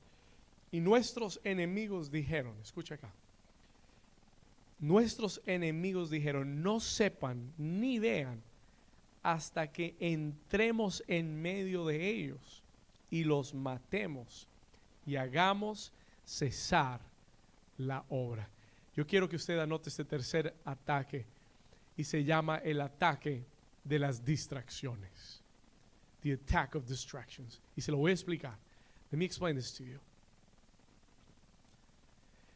Y nuestros enemigos dijeron, escucha acá, nuestros enemigos dijeron: no sepan ni vean hasta que entremos en medio de ellos y los matemos y hagamos cesar la obra. Yo quiero que usted anote este tercer ataque, y se llama el ataque de las distracciones. The attack of distractions. Y se lo voy a explicar. Let me explain this to you.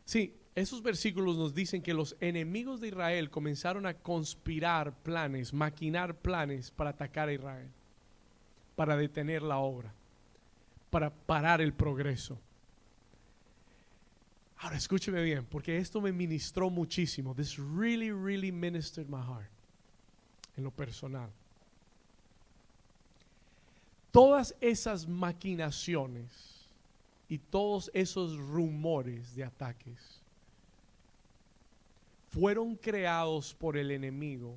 Sí, esos versículos nos dicen que los enemigos de Israel comenzaron a conspirar planes, maquinar planes para atacar a Israel, para detener la obra, para parar el progreso. Ahora escúcheme bien, porque esto me ministró muchísimo. This really, really ministered my heart, en lo personal. Todas esas maquinaciones y todos esos rumores de ataques fueron creados por el enemigo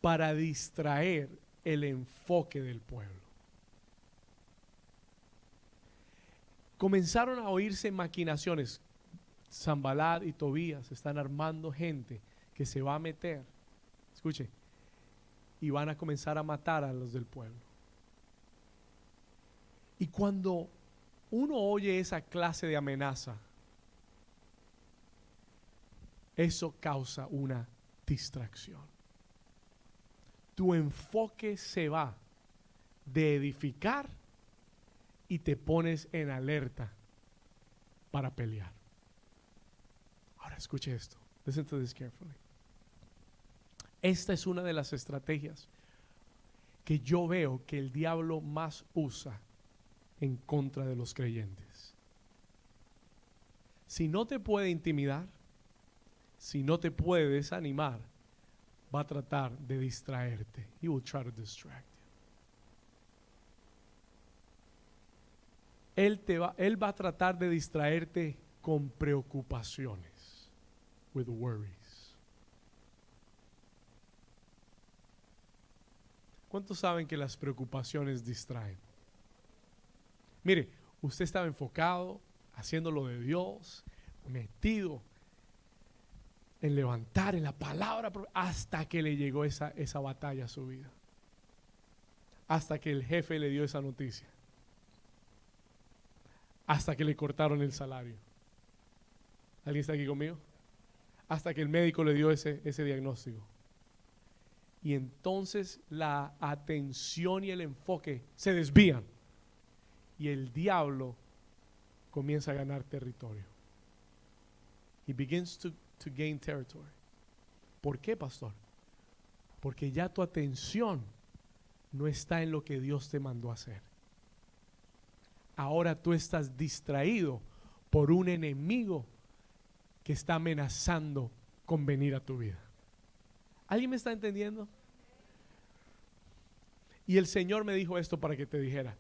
para distraer el enfoque del pueblo. Comenzaron a oírse maquinaciones. Sanballat y Tobías están armando gente que se va a meter, escuche, y van a comenzar a matar a los del pueblo. Y cuando uno oye esa clase de amenaza, eso causa una distracción. tu enfoque se va de edificar y te pones en alerta para pelear. Ahora escuche esto. Listen to this carefully. Esta es una de las estrategias que yo veo que el diablo más usa en contra de los creyentes. Si no te puede intimidar, si no te puede desanimar, va a tratar de distraerte. He will try to distract you. Él va a tratar de distraerte con preocupaciones. With worries. ¿Cuántos saben que las preocupaciones distraen? Mire, usted estaba enfocado, haciendo lo de Dios, metido en levantar en la palabra, hasta que le llegó esa batalla a su vida. Hasta que el jefe le dio esa noticia. Hasta que le cortaron el salario. ¿Alguien está aquí conmigo? Hasta que el médico le dio ese diagnóstico. Y entonces la atención y el enfoque se desvían. Y el diablo comienza a ganar territorio. He begins to gain territory. ¿Por qué, pastor? Porque ya tu atención no está en lo que Dios te mandó a hacer. Ahora tú estás distraído por un enemigo que está amenazando con venir a tu vida. ¿Alguien me está entendiendo? Y el Señor me dijo esto para que te dijera: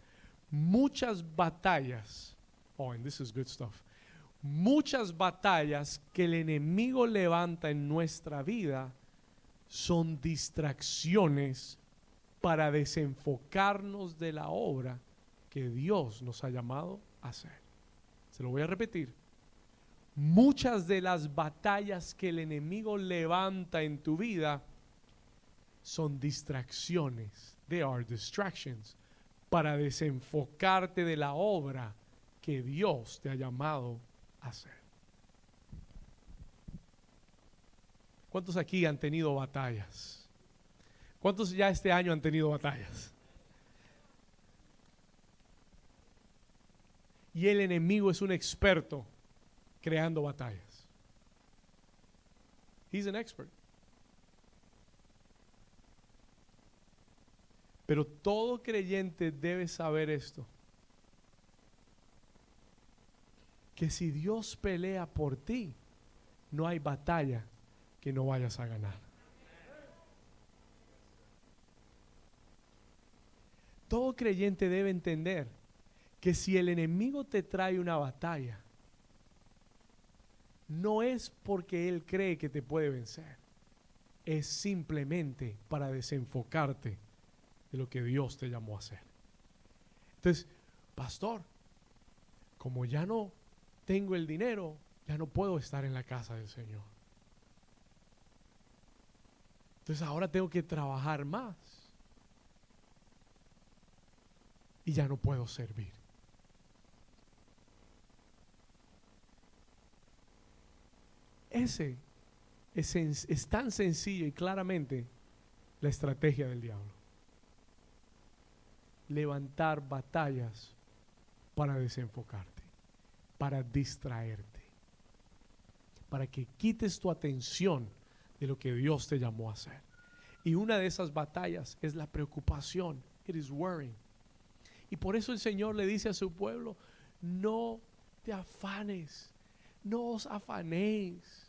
muchas batallas, and this is good stuff, muchas batallas que el enemigo levanta en nuestra vida son distracciones para desenfocarnos de la obra que Dios nos ha llamado a hacer. Se lo voy a repetir. Muchas de las batallas que el enemigo levanta en tu vida son distracciones. They are distractions para desenfocarte de la obra que Dios te ha llamado a hacer. ¿Cuántos aquí han tenido batallas? ¿Cuántos ya este año han tenido batallas? Y el enemigo es un experto creando batallas. He's an expert. Pero todo creyente debe saber esto: que si Dios pelea por ti, no hay batalla que no vayas a ganar. Todo creyente debe entender que si el enemigo te trae una batalla, no es porque él cree que te puede vencer, es simplemente para desenfocarte de lo que Dios te llamó a hacer. Entonces, pastor, como ya no tengo el dinero, ya no puedo estar en la casa del Señor. Entonces ahora tengo que trabajar más y ya no puedo servir. Ese es tan sencillo y claramente la estrategia del diablo. Levantar batallas para desenfocarte, para distraerte, para que quites tu atención de lo que Dios te llamó a hacer. Y una de esas batallas es la preocupación. It is worrying. Y por eso el Señor le dice a su pueblo: no te afanes, no os afanéis.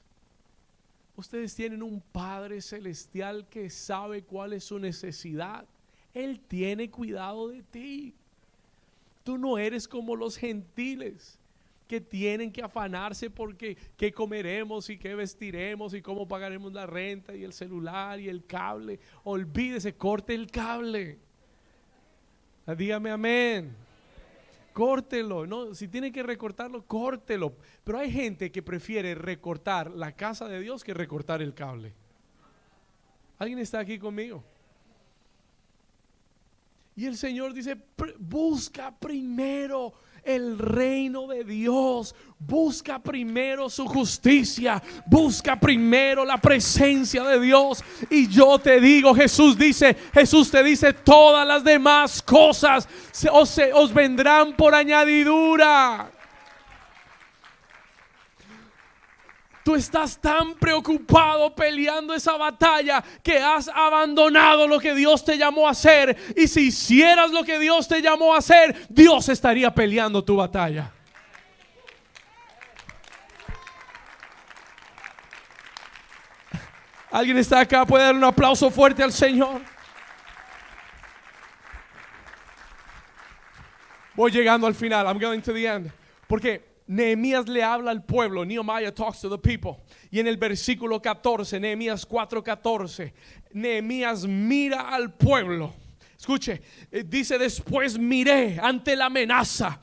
Ustedes tienen un Padre Celestial que sabe cuál es su necesidad. Él tiene cuidado de ti. Tú no eres como los gentiles que tienen que afanarse porque qué comeremos y qué vestiremos y cómo pagaremos la renta y el celular y el cable. Olvídese, corte el cable. Dígame amén. Córtelo, no, si tiene que recortarlo, córtelo. Pero hay gente que prefiere recortar la casa de Dios que recortar el cable. ¿Alguien está aquí conmigo? Y el Señor dice, busca primero el reino de Dios, busca primero su justicia, busca primero la presencia de Dios. Y yo te digo, Jesús te dice, todas las demás cosas os vendrán por añadidura. Tú estás tan preocupado peleando esa batalla que has abandonado lo que Dios te llamó a hacer. Y si hicieras lo que Dios te llamó a hacer, Dios estaría peleando tu batalla. ¿Alguien está acá? ¿Puede dar un aplauso fuerte al Señor? Voy llegando al final. I'm going to the end. Porque Nehemías le habla al pueblo. Nehemiah talks to the people. Y en el versículo 14, Nehemías 4:14, Nehemías mira al pueblo. Escuche, dice, después miré ante la amenaza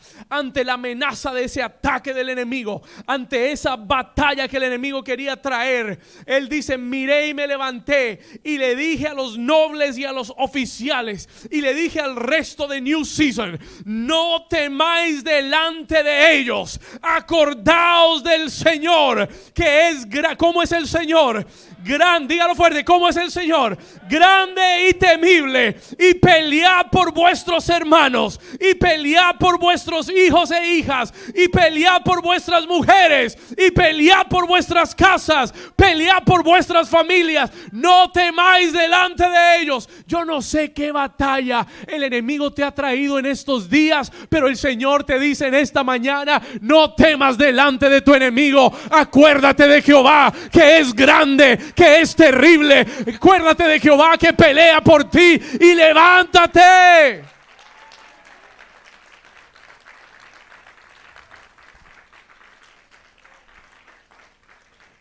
de ese ataque del enemigo, ante esa batalla que el enemigo quería traer. Él dice, miré y me levanté y le dije a los nobles y a los oficiales y le dije al resto de New Season, no temáis delante de ellos, acordaos del Señor, que es ¿cómo es el Señor? Grande, dígalo fuerte, ¿cómo es el Señor? Grande y temible. Y pelead por vuestros hermanos, y pelead por vuestros hijos e hijas, y pelead por vuestras mujeres, y pelead por vuestras casas, pelead por vuestras familias. No temáis delante de ellos. Yo no sé qué batalla el enemigo te ha traído en estos días, pero el Señor te dice en esta mañana, no temas delante de tu enemigo. Acuérdate de Jehová, que es grande, que es terrible. Acuérdate de Jehová, que pelea por ti, y levántate.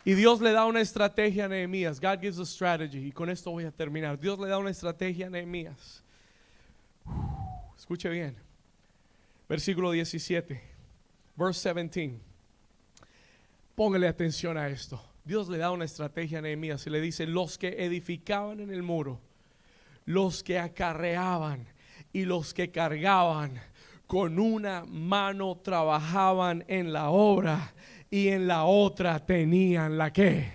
Y Dios le da una estrategia a Nehemías. God gives a strategy. Y con esto voy a terminar. Dios le da una estrategia a Nehemías. Escuche bien. Versículo 17. Verse 17. Póngale atención a esto. Dios le da una estrategia a Nehemías y le dice, los que edificaban en el muro, los que acarreaban y los que cargaban, con una mano trabajaban en la obra y en la otra tenían la ¿qué?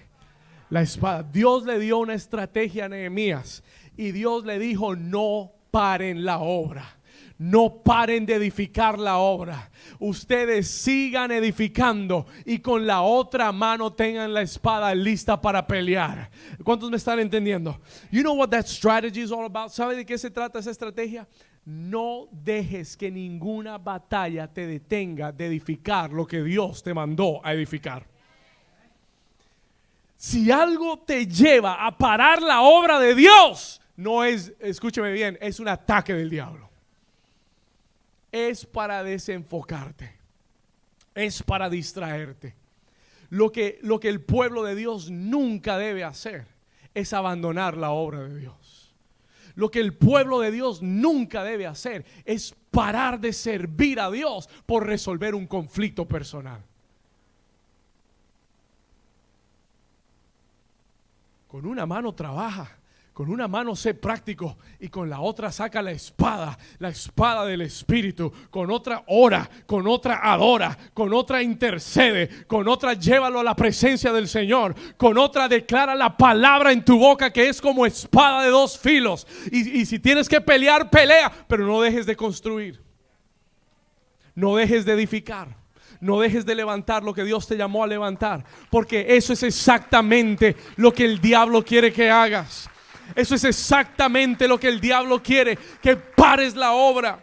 La espada. Dios le dio una estrategia a Nehemías y Dios le dijo, no paren la obra. No paren de edificar la obra. Ustedes sigan edificando y con la otra mano tengan la espada lista para pelear. ¿Cuántos me están entendiendo? You know what that strategy is all about? ¿Sabe de qué se trata esa estrategia? No dejes que ninguna batalla te detenga de edificar lo que Dios te mandó a edificar. Si algo te lleva a parar la obra de Dios, no es, escúcheme bien, es un ataque del diablo. Es para desenfocarte, es para distraerte. Lo que el pueblo de Dios nunca debe hacer es abandonar la obra de Dios. Lo que el pueblo de Dios nunca debe hacer es parar de servir a Dios por resolver un conflicto personal. Con una mano trabaja, con una mano sé práctico y con la otra saca la espada del Espíritu. Con otra ora, con otra adora, con otra intercede, con otra llévalo a la presencia del Señor, con otra declara la palabra en tu boca que es como espada de dos filos. Y si tienes que pelear, pelea, pero no dejes de construir, no dejes de edificar. No dejes de levantar lo que Dios te llamó a levantar, porque eso es exactamente lo que el diablo quiere que hagas. Eso es exactamente lo que el diablo quiere, que pares la obra.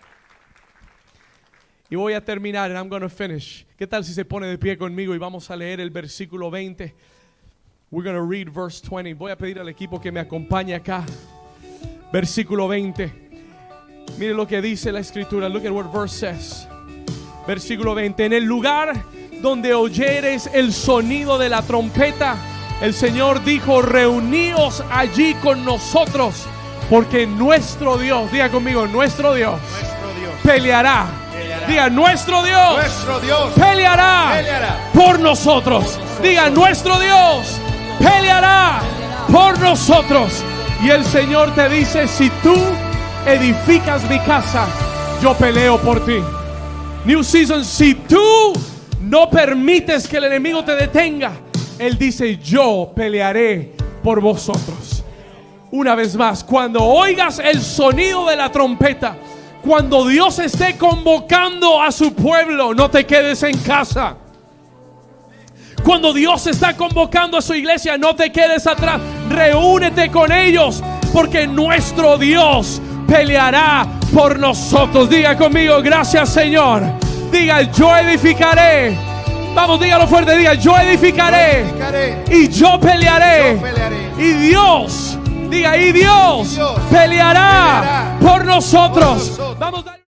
Y voy a terminar, and I'm going to finish. ¿Qué tal si se pone de pie conmigo y vamos a leer el versículo 20? We're going to read verse 20. Voy a pedir al equipo que me acompañe acá. Versículo 20. Mire lo que dice la escritura. Look at what verse says. Versículo 20. En el lugar donde oyeres el sonido de la trompeta, el Señor dijo, reuníos allí con nosotros, porque nuestro Dios, diga conmigo, nuestro Dios peleará. Diga, nuestro Dios peleará por nosotros. Diga, nuestro Dios peleará por nosotros. Y el Señor te dice, si tú edificas mi casa, yo peleo por ti. New Season, si tú no permites que el enemigo te detenga, Él dice, yo pelearé por vosotros. Una vez más, cuando oigas el sonido de la trompeta, cuando Dios esté convocando a su pueblo, no te quedes en casa. Cuando Dios está convocando a su iglesia, no te quedes atrás. Reúnete con ellos, porque nuestro Dios peleará por nosotros. Diga conmigo, gracias Señor. Diga, yo edificaré. Vamos, dígalo fuerte, diga, yo edificaré, y yo pelearé. Y Dios, diga, y Dios peleará por nosotros. Vamos a